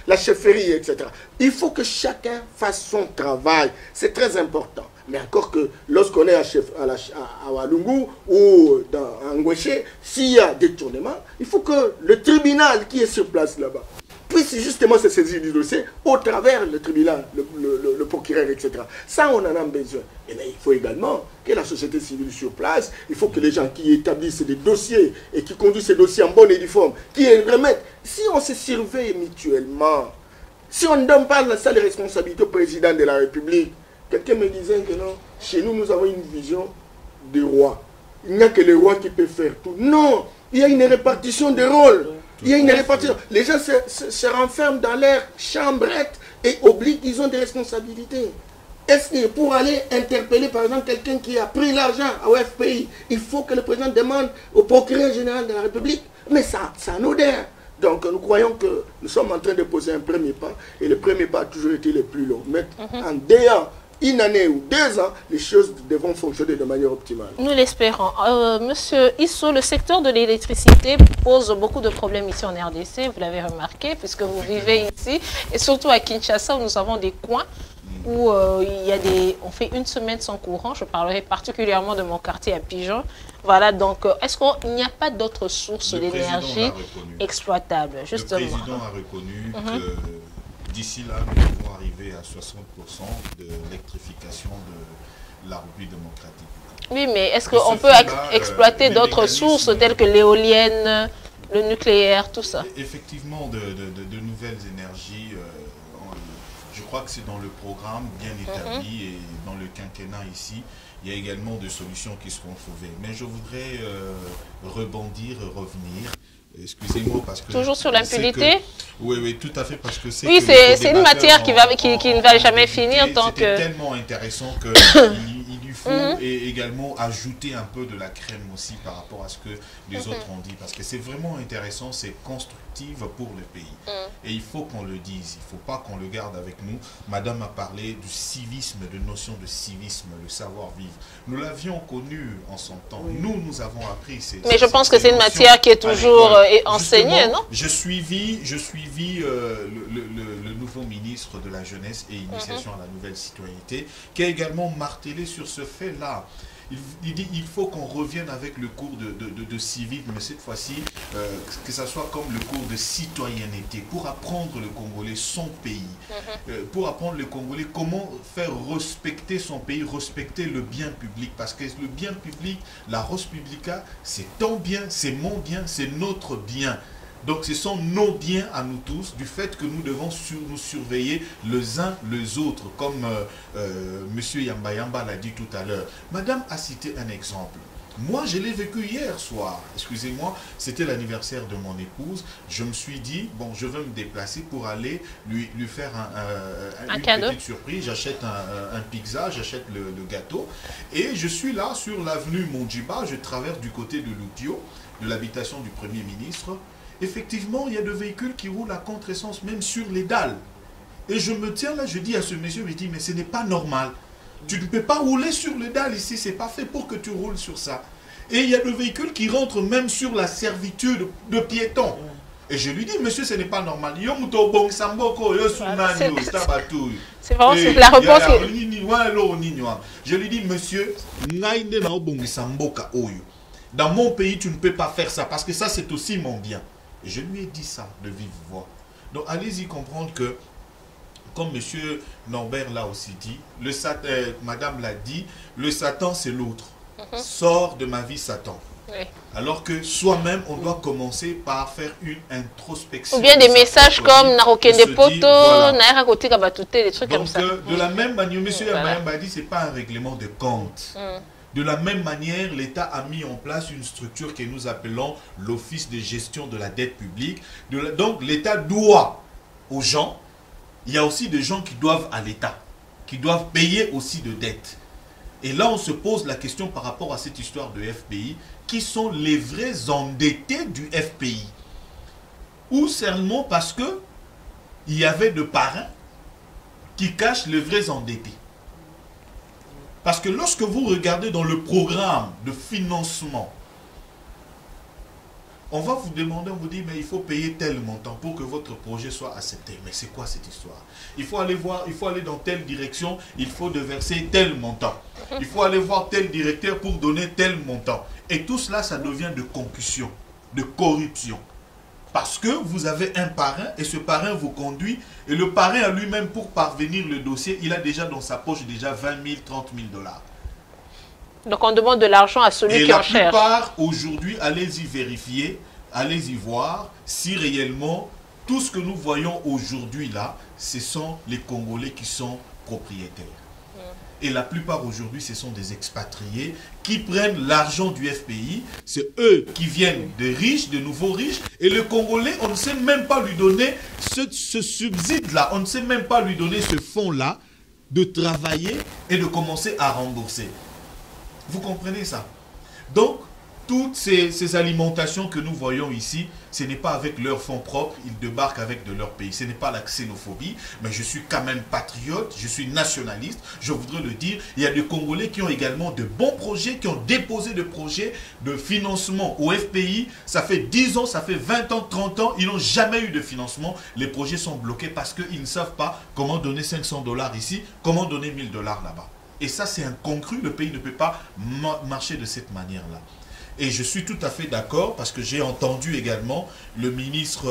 [SPEAKER 4] la chefferie, etc. Il faut que chacun fasse son travail. C'est très important. Mais encore que lorsqu'on est à Walungu ou à Ngweshe, s'il y a détournement, il faut que le tribunal qui est sur place là-bas puisse justement se saisir du dossier au travers le tribunal, le procureur, etc. Ça, on en a besoin. Et bien, il faut également que la société civile sur place, il faut que les gens qui établissent des dossiers et qui conduisent ces dossiers en bonne et due forme, qui remettent, si on se surveille mutuellement, si on ne donne pas ça les responsabilités au président de la République, quelqu'un me disait que non, chez nous, nous avons une vision des rois. Il n'y a que les rois qui peuvent faire tout. Non, il y a une répartition des rôles. Il y a une répartition. Les gens se renferment dans leur chambrette et oublient qu'ils ont des responsabilités. Est-ce que pour aller interpeller, par exemple, quelqu'un qui a pris l'argent au FPI, il faut que le président demande au procureur général de la République? Mais ça en odeur. Donc nous croyons que nous sommes en train de poser un premier pas, et le premier pas a toujours été le plus long. Mais en déant une année ou 2 ans, les choses devront fonctionner de manière optimale.
[SPEAKER 1] Nous l'espérons. Monsieur Isso, le secteur de l'électricité pose beaucoup de problèmes ici en RDC, vous l'avez remarqué, puisque vous vivez ici, et surtout à Kinshasa, où nous avons des coins où on fait une semaine sans courant. Je parlerai particulièrement de mon quartier à Pigeon. Voilà, donc est-ce qu'il n'y a pas d'autres sources d'énergie exploitables, justement?
[SPEAKER 2] Le président a reconnu que d'ici là, nous devons arriver à 60% de l'électrification de la République démocratique.
[SPEAKER 1] Oui, mais est-ce qu'on peut exploiter d'autres sources telles que l'éolienne, le nucléaire, tout ça?
[SPEAKER 2] Effectivement, de nouvelles énergies. Je crois que c'est dans le programme bien établi et dans le quinquennat ici, il y a également des solutions qui seront trouvées. Mais je voudrais rebondir, revenir. Excusez-moi parce que...
[SPEAKER 1] Toujours sur l'impunité?
[SPEAKER 2] Oui, tout à fait, parce que c'est...
[SPEAKER 1] Oui, c'est une matière qui ne va jamais finir tant que...
[SPEAKER 2] C'est tellement intéressant qu'il lui faut et également ajouter un peu de la crème aussi par rapport à ce que les autres ont dit. Parce que c'est vraiment intéressant, c'est constructif. perspectives pour le pays. Et il faut qu'on le dise, il ne faut pas qu'on le garde avec nous. Madame a parlé du civisme, de notion de civisme, le savoir-vivre. Nous l'avions connu en son temps. Nous avons appris ces
[SPEAKER 1] Mais je pense que c'est une matière qui est toujours enseignée, non?
[SPEAKER 2] Je suivis le nouveau ministre de la Jeunesse et Initiation à la Nouvelle Citoyenneté, qui a également martelé sur ce fait-là. Il dit il faut qu'on revienne avec le cours de civisme, mais cette fois-ci, que ça soit comme le cours de citoyenneté, pour apprendre le Congolais son pays, pour apprendre le Congolais comment faire respecter son pays, respecter le bien public, parce que le bien public, la res publica, c'est ton bien, c'est mon bien, c'est notre bien. Donc ce sont nos biens à nous tous, du fait que nous devons nous surveiller les uns les autres, comme M. Yamba Yamba l'a dit tout à l'heure. Madame a cité un exemple. Moi, je l'ai vécu hier soir. Excusez-moi, c'était l'anniversaire de mon épouse. Je me suis dit, bon, je vais me déplacer pour aller lui faire une petite surprise. J'achète un pizza, j'achète le gâteau. Et je suis là sur l'avenue Mondjiba, je traverse du côté de Ludio, de l'habitation du Premier ministre. Effectivement, il y a des véhicules qui roulent à contre-essence, même sur les dalles. Et je me tiens là, je dis à ce monsieur, je dis, mais ce n'est pas normal. Tu ne peux pas rouler sur les dalles ici, c'est pas fait pour que tu roules sur ça. Et il y a des véhicules qui rentrent même sur la servitude de piétons. Et je lui dis, monsieur, ce n'est pas normal. C'est
[SPEAKER 1] vraiment la réponse.
[SPEAKER 2] Je lui dis, monsieur, dans mon pays, tu ne peux pas faire ça, parce que ça, c'est aussi mon bien. Et je lui ai dit ça de vive voix. Donc, allez-y comprendre que, comme M. Norbert l'a aussi dit, madame l'a dit, le Satan, c'est l'autre. Sors de ma vie, Satan.
[SPEAKER 1] Oui.
[SPEAKER 2] Alors que soi-même, on doit commencer par faire une introspection.
[SPEAKER 1] Ou bien des messages comme Narokende Poto, Naira Kote Kabatute, des trucs comme ça.
[SPEAKER 2] Donc, de la même manière, M. Yamayam a dit, ce n'est pas un règlement de compte. De la même manière, l'État a mis en place une structure que nous appelons l'Office de gestion de la dette publique. Donc, l'État doit aux gens, il y a aussi des gens qui doivent à l'État, qui doivent payer aussi de dettes. Et là, on se pose la question par rapport à cette histoire de FPI, qui sont les vrais endettés du FPI? Ou seulement parce que il y avait des parrains qui cachent les vrais endettés? Parce que lorsque vous regardez dans le programme de financement, on va vous demander, on vous dit, mais il faut payer tel montant pour que votre projet soit accepté. Mais c'est quoi cette histoire? Il faut aller voir, il faut aller dans telle direction, il faut verser tel montant. Il faut aller voir tel directeur pour donner tel montant. Et tout cela, ça devient de concussion, de corruption. Parce que vous avez un parrain et ce parrain vous conduit. Et le parrain à lui-même, pour parvenir le dossier, il a déjà dans sa poche déjà 20 000, 30 000 dollars. Donc on demande de l'argent à celui qui en cherche. Et la plupart, aujourd'hui, allez-y vérifier, allez-y voir si réellement tout ce que nous voyons aujourd'hui là, ce sont les Congolais qui sont propriétaires. Et la plupart aujourd'hui, ce sont des expatriés qui prennent l'argent du FPI. C'est eux qui viennent de riches, de nouveaux riches. Et le Congolais, on ne sait même pas lui donner ce subside-là. On ne sait même pas lui donner ce fonds-là de travailler et de commencer à rembourser. Vous comprenez ça? Donc, toutes ces alimentations que nous voyons ici, ce n'est pas avec leurs fonds propres, ils débarquent avec de leur pays. Ce n'est pas la xénophobie, mais je suis quand même patriote, je suis nationaliste, je voudrais le dire. Il y a des Congolais qui ont également de bons projets, qui ont déposé des projets de financement au FPI. Ça fait 10 ans, ça fait 20 ans, 30 ans, ils n'ont jamais eu de financement. Les projets sont bloqués parce qu'ils ne savent pas comment donner 500 dollars ici, comment donner 1000 dollars là-bas. Et ça, c'est incongru, le pays ne peut pas marcher de cette manière-là. Et je suis tout à fait d'accord parce que j'ai entendu également le ministre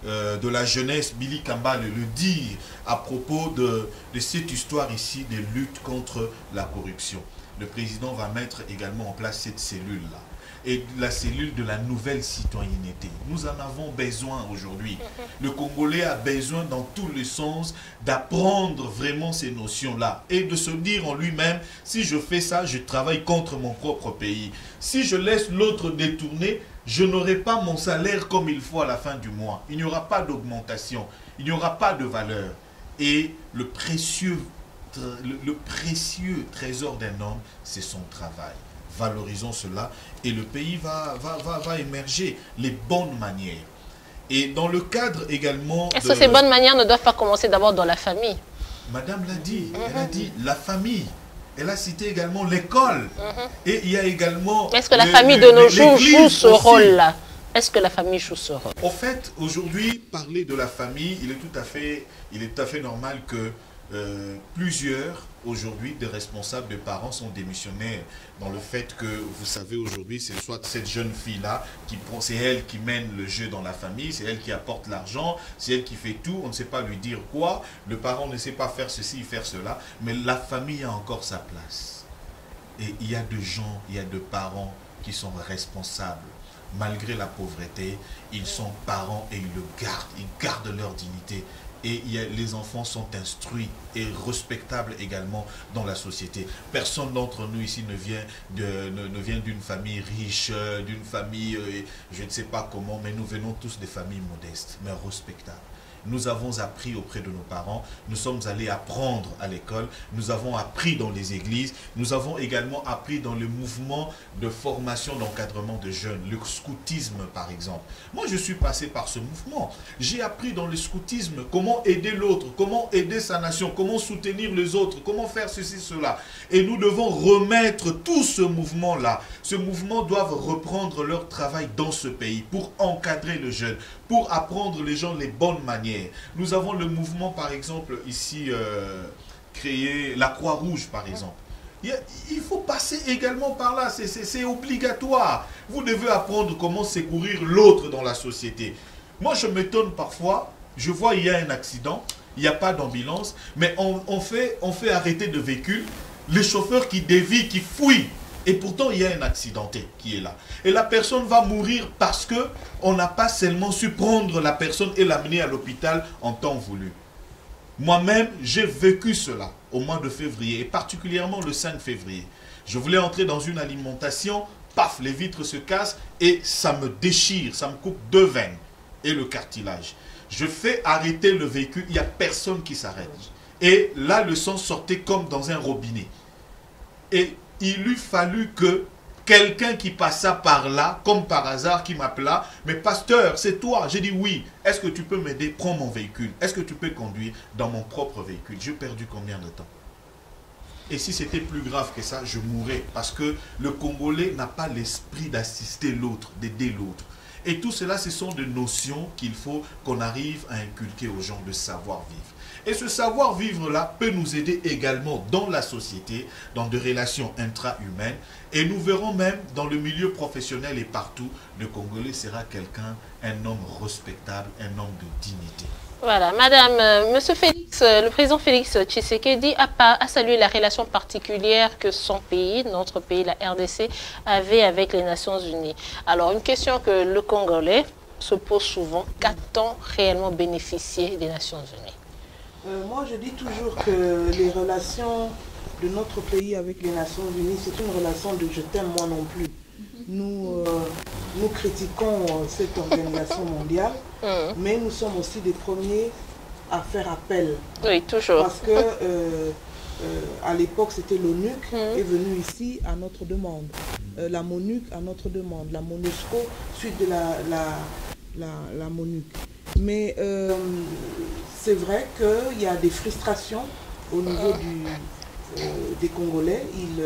[SPEAKER 2] de la Jeunesse, Billy Kamba, le dire à propos de cette histoire ici de lutte contre la corruption. Le président va mettre également en place cette cellule-là. Et la cellule de la nouvelle citoyenneté. Nous en avons besoin aujourd'hui. Le Congolais a besoin dans tous les sens d'apprendre vraiment ces notions-là et de se dire en lui-même, si je fais ça, je travaille contre mon propre pays. Si je laisse l'autre détourner, je n'aurai pas mon salaire comme il faut à la fin du mois. Il n'y aura pas d'augmentation, il n'y aura pas de valeur. Et le précieux trésor d'un homme, c'est son travail. Valorisons cela et le pays va émerger les bonnes manières. Et dans le cadre également...
[SPEAKER 1] Est-ce que ces bonnes manières ne doivent pas commencer d'abord dans la famille?
[SPEAKER 2] Madame l'a dit, elle a dit la famille. Elle a cité également l'école. Et il y a également...
[SPEAKER 1] Est-ce que la famille de nos jours joue ce rôle-là? Est-ce que la famille joue ce rôle?
[SPEAKER 2] En fait, aujourd'hui, parler de la famille, il est tout à fait normal que plusieurs, aujourd'hui, des responsables, des parents sont démissionnaires dans le fait que, vous savez, aujourd'hui, c'est soit cette jeune fille-là, c'est elle qui mène le jeu dans la famille, c'est elle qui apporte l'argent, c'est elle qui fait tout, on ne sait pas lui dire quoi, le parent ne sait pas faire ceci, faire cela, mais la famille a encore sa place. Et il y a de gens, il y a de parents qui sont responsables. Malgré la pauvreté, ils sont parents et ils gardent leur dignité. Et les enfants sont instruits et respectables également dans la société. Personne d'entre nous ici ne vient d'une famille riche, d'une famille, je ne sais pas comment, mais nous venons tous des familles modestes, mais respectables. Nous avons appris auprès de nos parents, nous sommes allés apprendre à l'école, nous avons appris dans les églises, nous avons également appris dans le mouvement de formation d'encadrement de jeunes, le scoutisme par exemple. Moi je suis passé par ce mouvement, j'ai appris dans le scoutisme comment aider l'autre, comment aider sa nation, comment soutenir les autres, comment faire ceci, cela. Et nous devons remettre tout ce mouvement-là. Ce mouvement doit reprendre leur travail dans ce pays pour encadrer le jeune, pour apprendre les gens les bonnes manières. Nous avons le mouvement, par exemple, ici, créé la Croix-Rouge, par exemple. Il faut passer également par là, c'est obligatoire. Vous devez apprendre comment secourir l'autre dans la société. Moi, je m'étonne parfois, je vois il y a un accident, il n'y a pas d'ambulance, mais on fait arrêter de véhicule, les chauffeurs qui dévient, qui fouillent. Et pourtant, il y a un accidenté qui est là. Et la personne va mourir parce qu'on n'a pas seulement su prendre la personne et l'amener à l'hôpital en temps voulu. Moi-même, j'ai vécu cela au mois de février, et particulièrement le 5 février. Je voulais entrer dans une alimentation, paf, les vitres se cassent et ça me déchire, ça me coupe 2 veines et le cartilage. Je fais arrêter le véhicule, il n'y a personne qui s'arrête. Et là, le sang sortait comme dans un robinet. Et il lui fallut que quelqu'un qui passa par là, comme par hasard, qui m'appela, mais pasteur, c'est toi. J'ai dit oui. Est-ce que tu peux m'aider? Prends mon véhicule. Est-ce que tu peux conduire dans mon propre véhicule? J'ai perdu combien de temps? Et si c'était plus grave que ça, je mourrais. Parce que le Congolais n'a pas l'esprit d'assister l'autre, d'aider l'autre. Et tout cela, ce sont des notions qu'il faut qu'on arrive à inculquer aux gens de savoir-vivre. Et ce savoir-vivre-là peut nous aider également dans la société, dans des relations intra-humaines. Et nous verrons même dans le milieu professionnel et partout, le Congolais sera quelqu'un, un homme respectable, un homme de dignité.
[SPEAKER 1] Voilà, Madame, Monsieur Félix, le président Félix Tshisekedi a salué la relation particulière que son pays, notre pays, la RDC, avait avec les Nations Unies. Alors, une question que le Congolais se pose souvent, qu'a-t-on réellement bénéficié des Nations Unies?
[SPEAKER 3] Moi, je dis toujours que les relations de notre pays avec les Nations Unies, c'est une relation de je t'aime moi non plus. Nous critiquons cette organisation mondiale, mais nous sommes aussi des premiers à faire appel.
[SPEAKER 1] Oui, toujours.
[SPEAKER 3] Parce que à l'époque, c'était l'ONUC est venu ici à notre demande. La MONUC à notre demande. La MONUSCO suite de la MONUC. Mais c'est vrai qu'il y a des frustrations au niveau des Congolais. Ils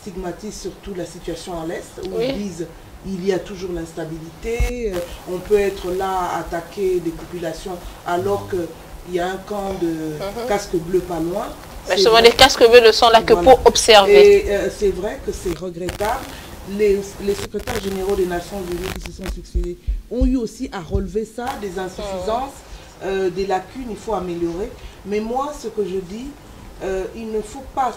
[SPEAKER 3] stigmatisent surtout la situation à l'Est, où ils disent il y a toujours l'instabilité, on peut être là à attaquer des populations alors qu'il y a un camp de casques bleus pas loin.
[SPEAKER 1] Souvent les casques bleus ne sont là que pour observer.
[SPEAKER 3] Et c'est vrai que c'est regrettable. Les secrétaires généraux des Nations Unies qui se sont succédés ont eu aussi à relever ça, des insuffisances, des lacunes, il faut améliorer. Mais moi, ce que je dis, il ne faut pas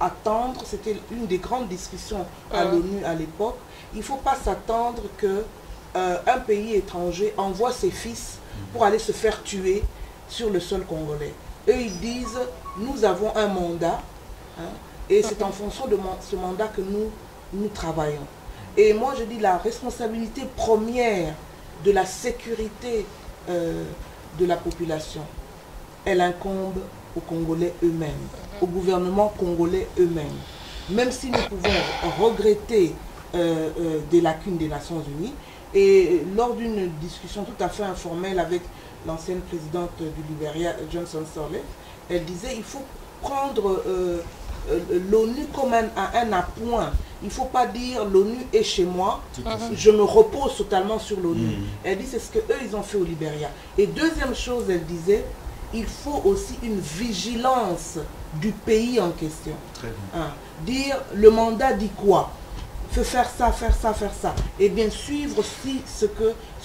[SPEAKER 3] attendre, c'était une des grandes discussions à l'ONU à l'époque, il ne faut pas s'attendre qu'un pays étranger envoie ses fils pour aller se faire tuer sur le sol congolais. Eux, ils disent, nous avons un mandat, et c'est en fonction de ce mandat que nous travaillons. Et moi, je dis la responsabilité première de la sécurité de la population, elle incombe aux Congolais eux-mêmes, au gouvernement congolais eux-mêmes. Même si nous pouvons regretter des lacunes des Nations Unies, Et lors d'une discussion tout à fait informelle avec l'ancienne présidente du Libéria, Johnson Sirleaf, elle disait il faut prendre l'ONU comme un appoint. Il ne faut pas dire l'ONU est chez moi, je me repose totalement sur l'ONU. Elle dit c'est ce qu'eux ils ont fait au Libéria. Et deuxième chose, elle disait, il faut aussi une vigilance du pays en question.
[SPEAKER 2] Très bien.
[SPEAKER 3] Dire le mandat dit quoi? Faut faire ça, faire ça, faire ça. Et bien suivre si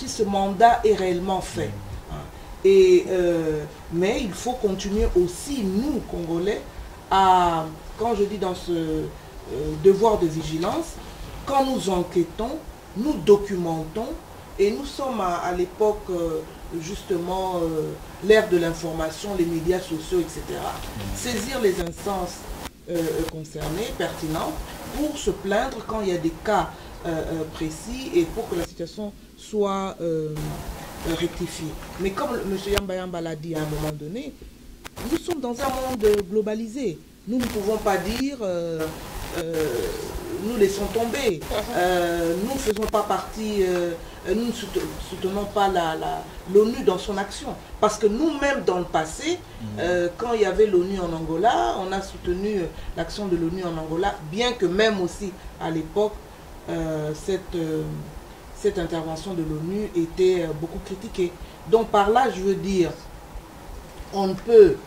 [SPEAKER 3] ce mandat est réellement fait. Mais il faut continuer aussi, nous, Congolais, à, quand je dis dans ce devoir de vigilance, quand nous enquêtons, nous documentons, et nous sommes à l'époque, justement, l'ère de l'information, les médias sociaux, etc. Saisir les instances concernées, pertinentes, pour se plaindre quand il y a des cas précis et pour que la situation soit rectifiée. Mais comme M. Yamba l'a dit à un moment donné, nous sommes dans un monde globalisé. Nous ne pouvons pas dire nous laissons tomber. Nous ne faisons pas partie, nous ne soutenons pas l'ONU dans son action. Parce que nous-mêmes, dans le passé, quand il y avait l'ONU en Angola, on a soutenu l'action de l'ONU en Angola, bien que même aussi à l'époque, cette intervention de l'ONU était beaucoup critiquée. Donc par là, je veux dire, on peut...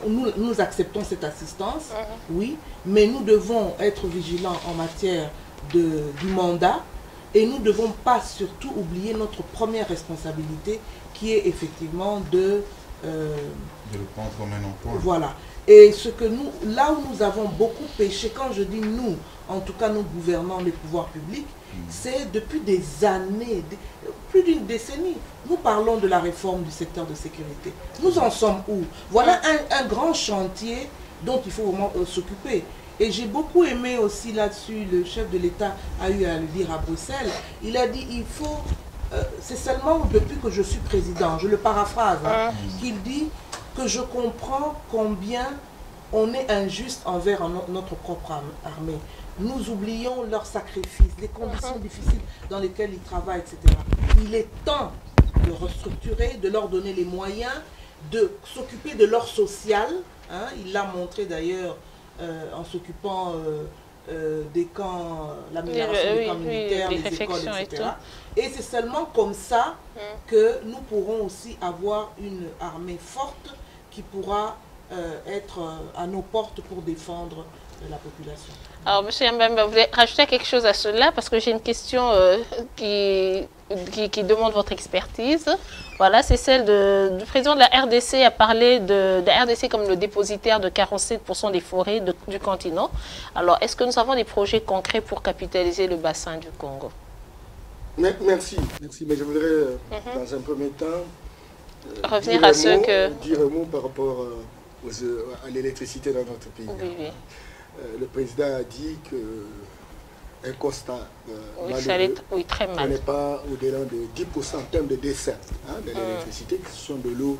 [SPEAKER 3] nous acceptons cette assistance, oui, mais nous devons être vigilants en matière du mandat et nous ne devons pas surtout oublier notre première responsabilité qui est effectivement de
[SPEAKER 2] le prendre comme un emploi.
[SPEAKER 3] Voilà. Et ce que nous, là où nous avons beaucoup péché, quand je dis nous, en tout cas nous gouvernants les pouvoirs publics, c'est depuis des années, plus d'une décennie. Nous parlons de la réforme du secteur de sécurité. Nous en sommes où? Voilà un grand chantier dont il faut vraiment s'occuper. Et j'ai beaucoup aimé aussi là-dessus, le chef de l'État a eu à le dire à Bruxelles. Il a dit, il faut, c'est seulement depuis que je suis président, je le paraphrase, qu'il dit que je comprends combien on est injuste envers notre propre armée. Nous oublions leurs sacrifices, les conditions difficiles dans lesquelles ils travaillent, etc. Il est temps de restructurer, de leur donner les moyens, de s'occuper de leur social. Il l'a montré d'ailleurs en s'occupant des camps, l'amélioration des camps militaires, les écoles, etc. Et c'est seulement comme ça que nous pourrons aussi avoir une armée forte qui pourra être à nos portes pour défendre la population.
[SPEAKER 1] Alors, M. Yambemba, vous voulez rajouter quelque chose à cela? Parce que j'ai une question qui demande votre expertise. Voilà, c'est celle du président de la RDC a parlé de la RDC comme le dépositaire de 47% des forêts du continent. Alors, est-ce que nous avons des projets concrets pour capitaliser le bassin du Congo?
[SPEAKER 4] Merci. Mais je voudrais, dans un premier temps,
[SPEAKER 1] revenir à ce que...
[SPEAKER 4] dire un mot par rapport à l'électricité dans notre pays.
[SPEAKER 1] Oui.
[SPEAKER 4] Le président a dit qu'un constat
[SPEAKER 1] très mal.
[SPEAKER 4] On n'est pas au-delà de 10% en termes de décès de l'électricité, qui sont de l'eau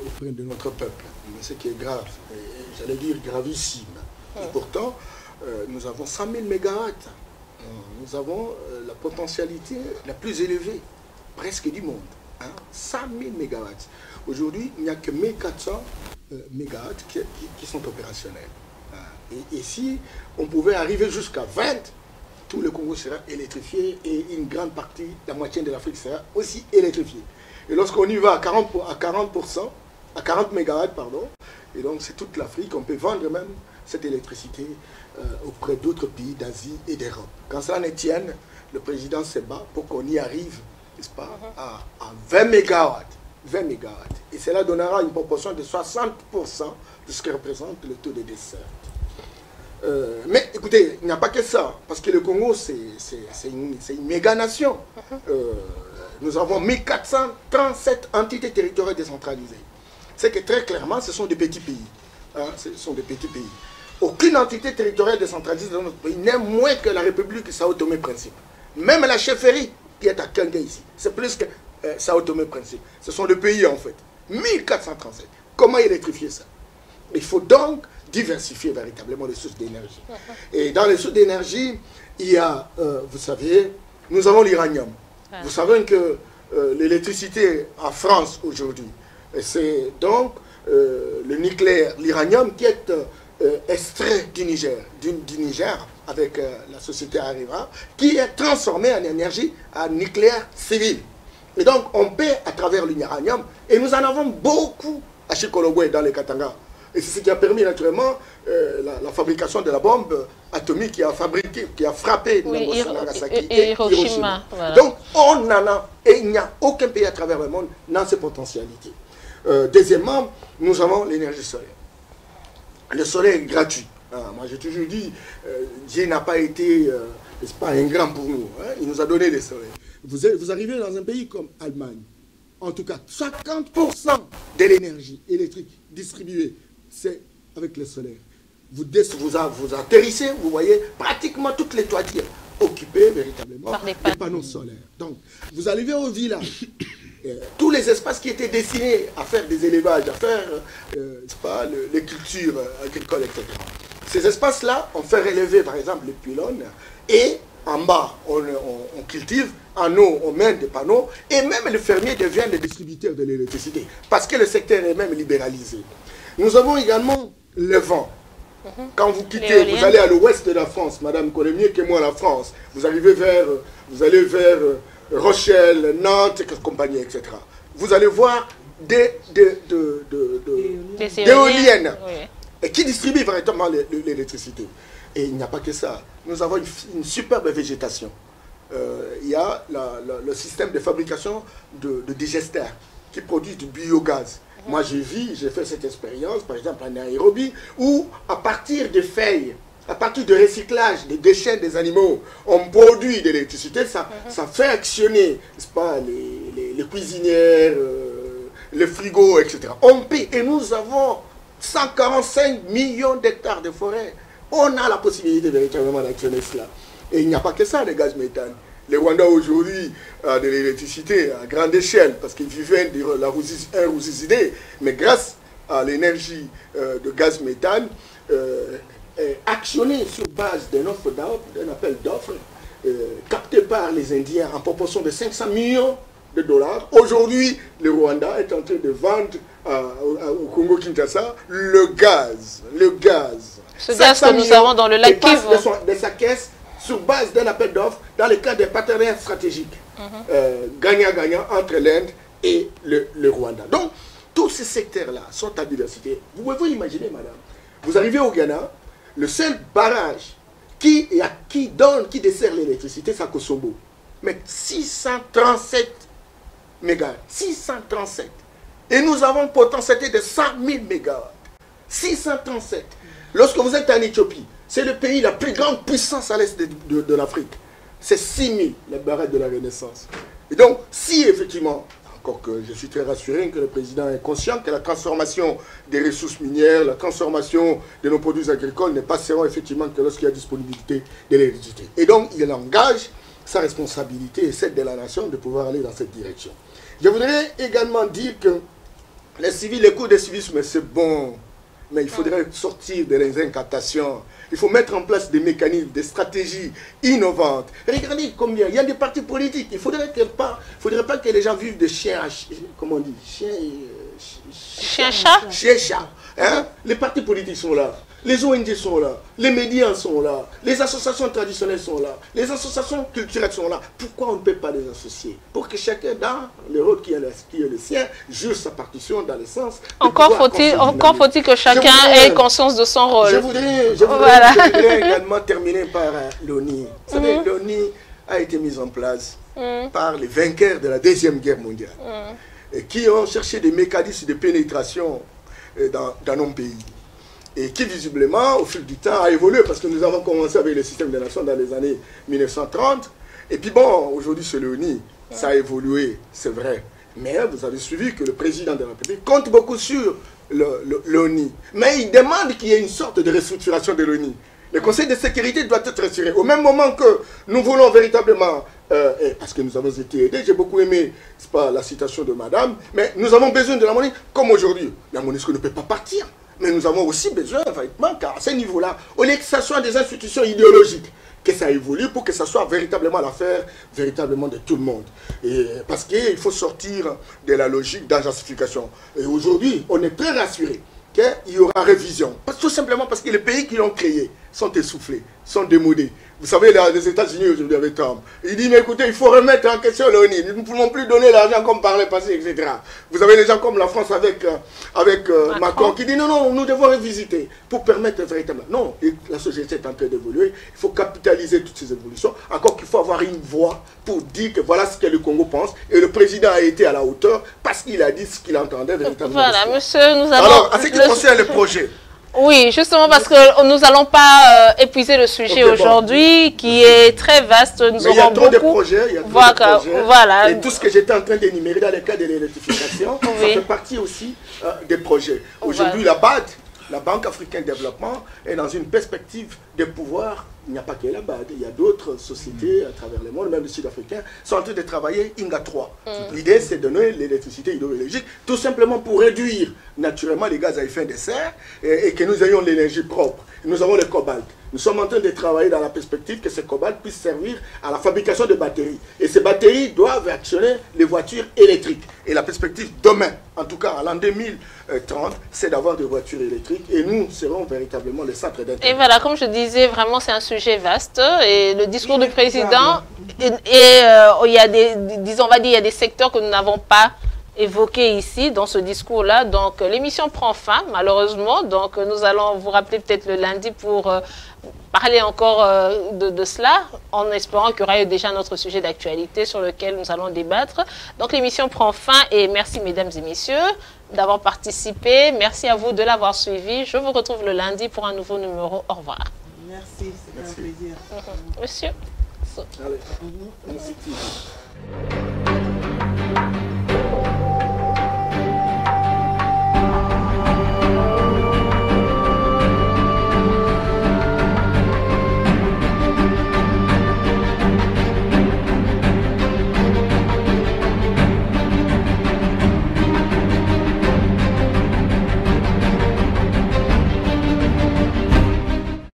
[SPEAKER 4] auprès de notre peuple. Ce qui est grave, j'allais dire gravissime. Et pourtant, nous avons 100 000 mégawatts. Nous avons la potentialité la plus élevée, presque du monde. 100 000 mégawatts. Aujourd'hui, il n'y a que 1400 mégawatts qui sont opérationnels. Et si on pouvait arriver jusqu'à 20, tout le Congo sera électrifié et une grande partie, la moitié de l'Afrique sera aussi électrifiée. Et lorsqu'on y va à 40 mégawatts, pardon, et donc c'est toute l'Afrique, on peut vendre même cette électricité auprès d'autres pays d'Asie et d'Europe. Quand cela ne tienne, le président se bat pour qu'on y arrive, n'est-ce pas, à 20 mégawatts. 20 mégawatts. Et cela donnera une proportion de 60% de ce que représente le taux de décès. Mais écoutez, il n'y a pas que ça, parce que le Congo, c'est une méga nation. Nous avons 1437 entités territoriales décentralisées. C'est que très clairement, ce sont des petits pays. Ce sont des petits pays. Aucune entité territoriale décentralisée dans notre pays n'est moins que la République Sao Tomé-Principe. Même la chefferie qui est à Kanga ici, c'est plus que Sao Tomé-Principe. Ce sont des pays en fait. 1437. Comment électrifier ça? Il faut donc diversifier véritablement les sources d'énergie. Et dans les sources d'énergie, il y a, vous savez, nous avons l'uranium. Vous savez que l'électricité en France aujourd'hui, c'est donc le nucléaire, l'uranium qui est extrait du Niger, avec la société Areva, qui est transformé en énergie nucléaire civile. Et donc, on paie à travers l'uranium, et nous en avons beaucoup à Chikologwe, dans les Katanga. Et c'est ce qui a permis naturellement la fabrication de la bombe atomique qui a frappé Nagasaki et Hiroshima. Voilà. Donc, on en a, et il n'y a aucun pays à travers le monde dans ces potentialités. Deuxièmement, nous avons l'énergie solaire. Le soleil est gratuit. Moi, j'ai toujours dit, Dieu n'a pas été, n'est-ce pas, ingrat pour nous. Hein? Il nous a donné le soleil. Vous arrivez dans un pays comme l'Allemagne, en tout cas, 50% de l'énergie électrique distribuée, c'est avec le solaire. Vous atterrissez, vous voyez pratiquement toutes les toitures occupées véritablement par des panneaux solaires. Donc, vous arrivez au village, tous les espaces qui étaient destinés à faire des élevages, à faire les cultures agricoles, etc. Ces espaces-là, on fait relever par exemple les pylônes et en bas, on cultive, en haut, on met des panneaux et même les fermiers deviennent des distributeurs de l'électricité parce que le secteur est même libéralisé. Nous avons également le vent. Quand vous quittez, vous allez à l'ouest de la France, madame connaît mieux que moi la France, vous allez vers Rochelle, Nantes, compagnie, etc. Vous allez voir des éoliennes et qui distribuent véritablement l'électricité. Et il n'y a pas que ça. Nous avons une superbe végétation. Il y a le système de fabrication de digesteurs qui produit du biogaz. Moi, j'ai fait cette expérience, par exemple, en Nairobi, où à partir des feuilles, à partir du recyclage des déchets des animaux, on produit de l'électricité, ça fait actionner, n'est-ce pas, les cuisinières, les frigos, etc. On paie, et nous avons 145 millions d'hectares de forêt. On a la possibilité véritablement d'actionner cela. Et il n'y a pas que ça, les gaz méthane. Les Rwandais aujourd'hui ont de l'électricité à grande échelle parce qu'ils vivaient de la Ruzisidé, mais grâce à l'énergie de gaz méthane, actionnée sur base d'un appel d'offres, capté par les Indiens en proportion de 500 millions de dollars. Aujourd'hui, le Rwanda est en train de vendre au Congo-Kinshasa le gaz.
[SPEAKER 1] Ce gaz que nous avons dans le lac Kivu.
[SPEAKER 4] De sa caisse sur base d'un appel d'offres dans le cadre des partenariats stratégiques gagnant-gagnant entre l'Inde et le Rwanda. Donc, tous ces secteurs-là sont à diversité. Vous pouvez vous imaginer, madame, vous arrivez au Ghana, le seul barrage qui dessert l'électricité, c'est à Kosovo. Mais 637 mégawatts. 637. Et nous avons une potentialité de 100 000 mégawatts. 637. Lorsque vous êtes en Éthiopie, c'est le pays la plus grande puissance à l'est de l'Afrique. C'est 6 000, les barrages de la Renaissance. Et donc, si effectivement, encore que je suis très rassuré que le président est conscient que la transformation des ressources minières, la transformation de nos produits agricoles ne passeront effectivement que lorsqu'il y a disponibilité de l'électricité. Et donc, il engage sa responsabilité et celle de la nation de pouvoir aller dans cette direction. Je voudrais également dire que les cours de civisme, c'est bon, mais il faudrait sortir de les incantations. Il faut mettre en place des mécanismes, des stratégies innovantes. Regardez combien, il y a des partis politiques. Il ne faudrait pas que les gens vivent de chiens, comment on dit,
[SPEAKER 1] chien-chat.
[SPEAKER 4] Chien-chat. Hein? Les partis politiques sont là. Les ONG sont là, les médias sont là, les associations traditionnelles sont là, les associations culturelles sont là. Pourquoi on ne peut pas les associer? Pour que chacun, dans le rôle qui est le sien, joue sa partition dans le sens...
[SPEAKER 1] Encore faut-il que chacun ait conscience de son rôle.
[SPEAKER 4] Je voudrais également terminer par l'ONU. Vous savez, l'ONU a été mise en place par les vainqueurs de la Deuxième Guerre mondiale et qui ont cherché des mécanismes de pénétration dans nos pays. Et qui visiblement, au fil du temps, a évolué, parce que nous avons commencé avec le système des nations dans les années 1930. Et puis bon, aujourd'hui c'est l'ONU, ça a évolué, c'est vrai. Mais vous avez suivi que le président de la République compte beaucoup sur l'ONU. Mais il demande qu'il y ait une sorte de restructuration de l'ONU. Le Conseil de sécurité doit être retiré. Au même moment que nous voulons véritablement, parce que nous avons été aidés, j'ai beaucoup aimé, c'est pas la citation de madame, mais nous avons besoin de la monnaie comme aujourd'hui. La monnaie ne peut pas partir. Mais nous avons aussi besoin, effectivement, qu'à ce niveau-là, au lieu que ce soit des institutions idéologiques, que ça évolue pour que ça soit véritablement l'affaire véritablement de tout le monde. Et parce qu'il faut sortir de la logique d'agencification. Et aujourd'hui, on est très rassuré qu'il y aura révision. Tout simplement parce que les pays qui l'ont créé sont essoufflés, sont démodés. Vous savez, les États-Unis aujourd'hui avec Trump, il dit, mais écoutez, il faut remettre en question l'ONU. Nous ne pouvons plus donner l'argent comme par le passé, etc. Vous avez des gens comme la France avec Macron qui dit, non, non, nous devons revisiter pour permettre véritablement. Non, et la société est en train d'évoluer. Il faut capitaliser toutes ces évolutions. Encore qu'il faut avoir une voix pour dire que voilà ce que le Congo pense. Et le président a été à la hauteur parce qu'il a dit ce qu'il entendait véritablement.
[SPEAKER 1] Voilà, monsieur, nous allons...
[SPEAKER 4] Alors, en ce qui concerne le projet...
[SPEAKER 1] Oui, justement parce que nous n'allons pas épuiser le sujet aujourd'hui qui est très vaste. Nous
[SPEAKER 4] mais il y a
[SPEAKER 1] aurons
[SPEAKER 4] trop de
[SPEAKER 1] beaucoup...
[SPEAKER 4] projets, il y a trop de projets.
[SPEAKER 1] Voilà.
[SPEAKER 4] Et tout ce que j'étais en train d'énumérer dans le cas de l'électrification, ça fait partie aussi des projets. Aujourd'hui, la BAD, la Banque africaine de développement, est dans une perspective de pouvoir. Il n'y a pas que la BAD, il y a d'autres sociétés à travers le monde, même les Sud-Africains, sont en train de travailler INGA 3. L'idée, c'est de donner l'électricité hydroélectrique, tout simplement pour réduire naturellement les gaz à effet de serre et que nous ayons l'énergie propre. Nous avons le cobalt. Nous sommes en train de travailler dans la perspective que ce cobalt puisse servir à la fabrication de batteries. Et ces batteries doivent actionner les voitures électriques. Et la perspective demain, en tout cas à l'an 2030, c'est d'avoir des voitures électriques. Et nous serons véritablement le centre d'intérêt.
[SPEAKER 1] Et voilà, comme je disais, vraiment c'est un sujet vaste. Et le discours du président, il y a des, disons, on va dire, il y a des secteurs que nous n'avons pas évoqué ici dans ce discours-là. Donc l'émission prend fin, malheureusement. Donc nous allons vous rappeler peut-être le lundi pour parler encore de cela, en espérant qu'il y aura déjà notre sujet d'actualité sur lequel nous allons débattre. Donc l'émission prend fin et merci mesdames et messieurs d'avoir participé. Merci à vous de l'avoir suivi. Je vous retrouve le lundi pour un nouveau numéro. Au revoir.
[SPEAKER 3] Merci, c'était un plaisir.
[SPEAKER 1] Monsieur.
[SPEAKER 4] Allez. Merci.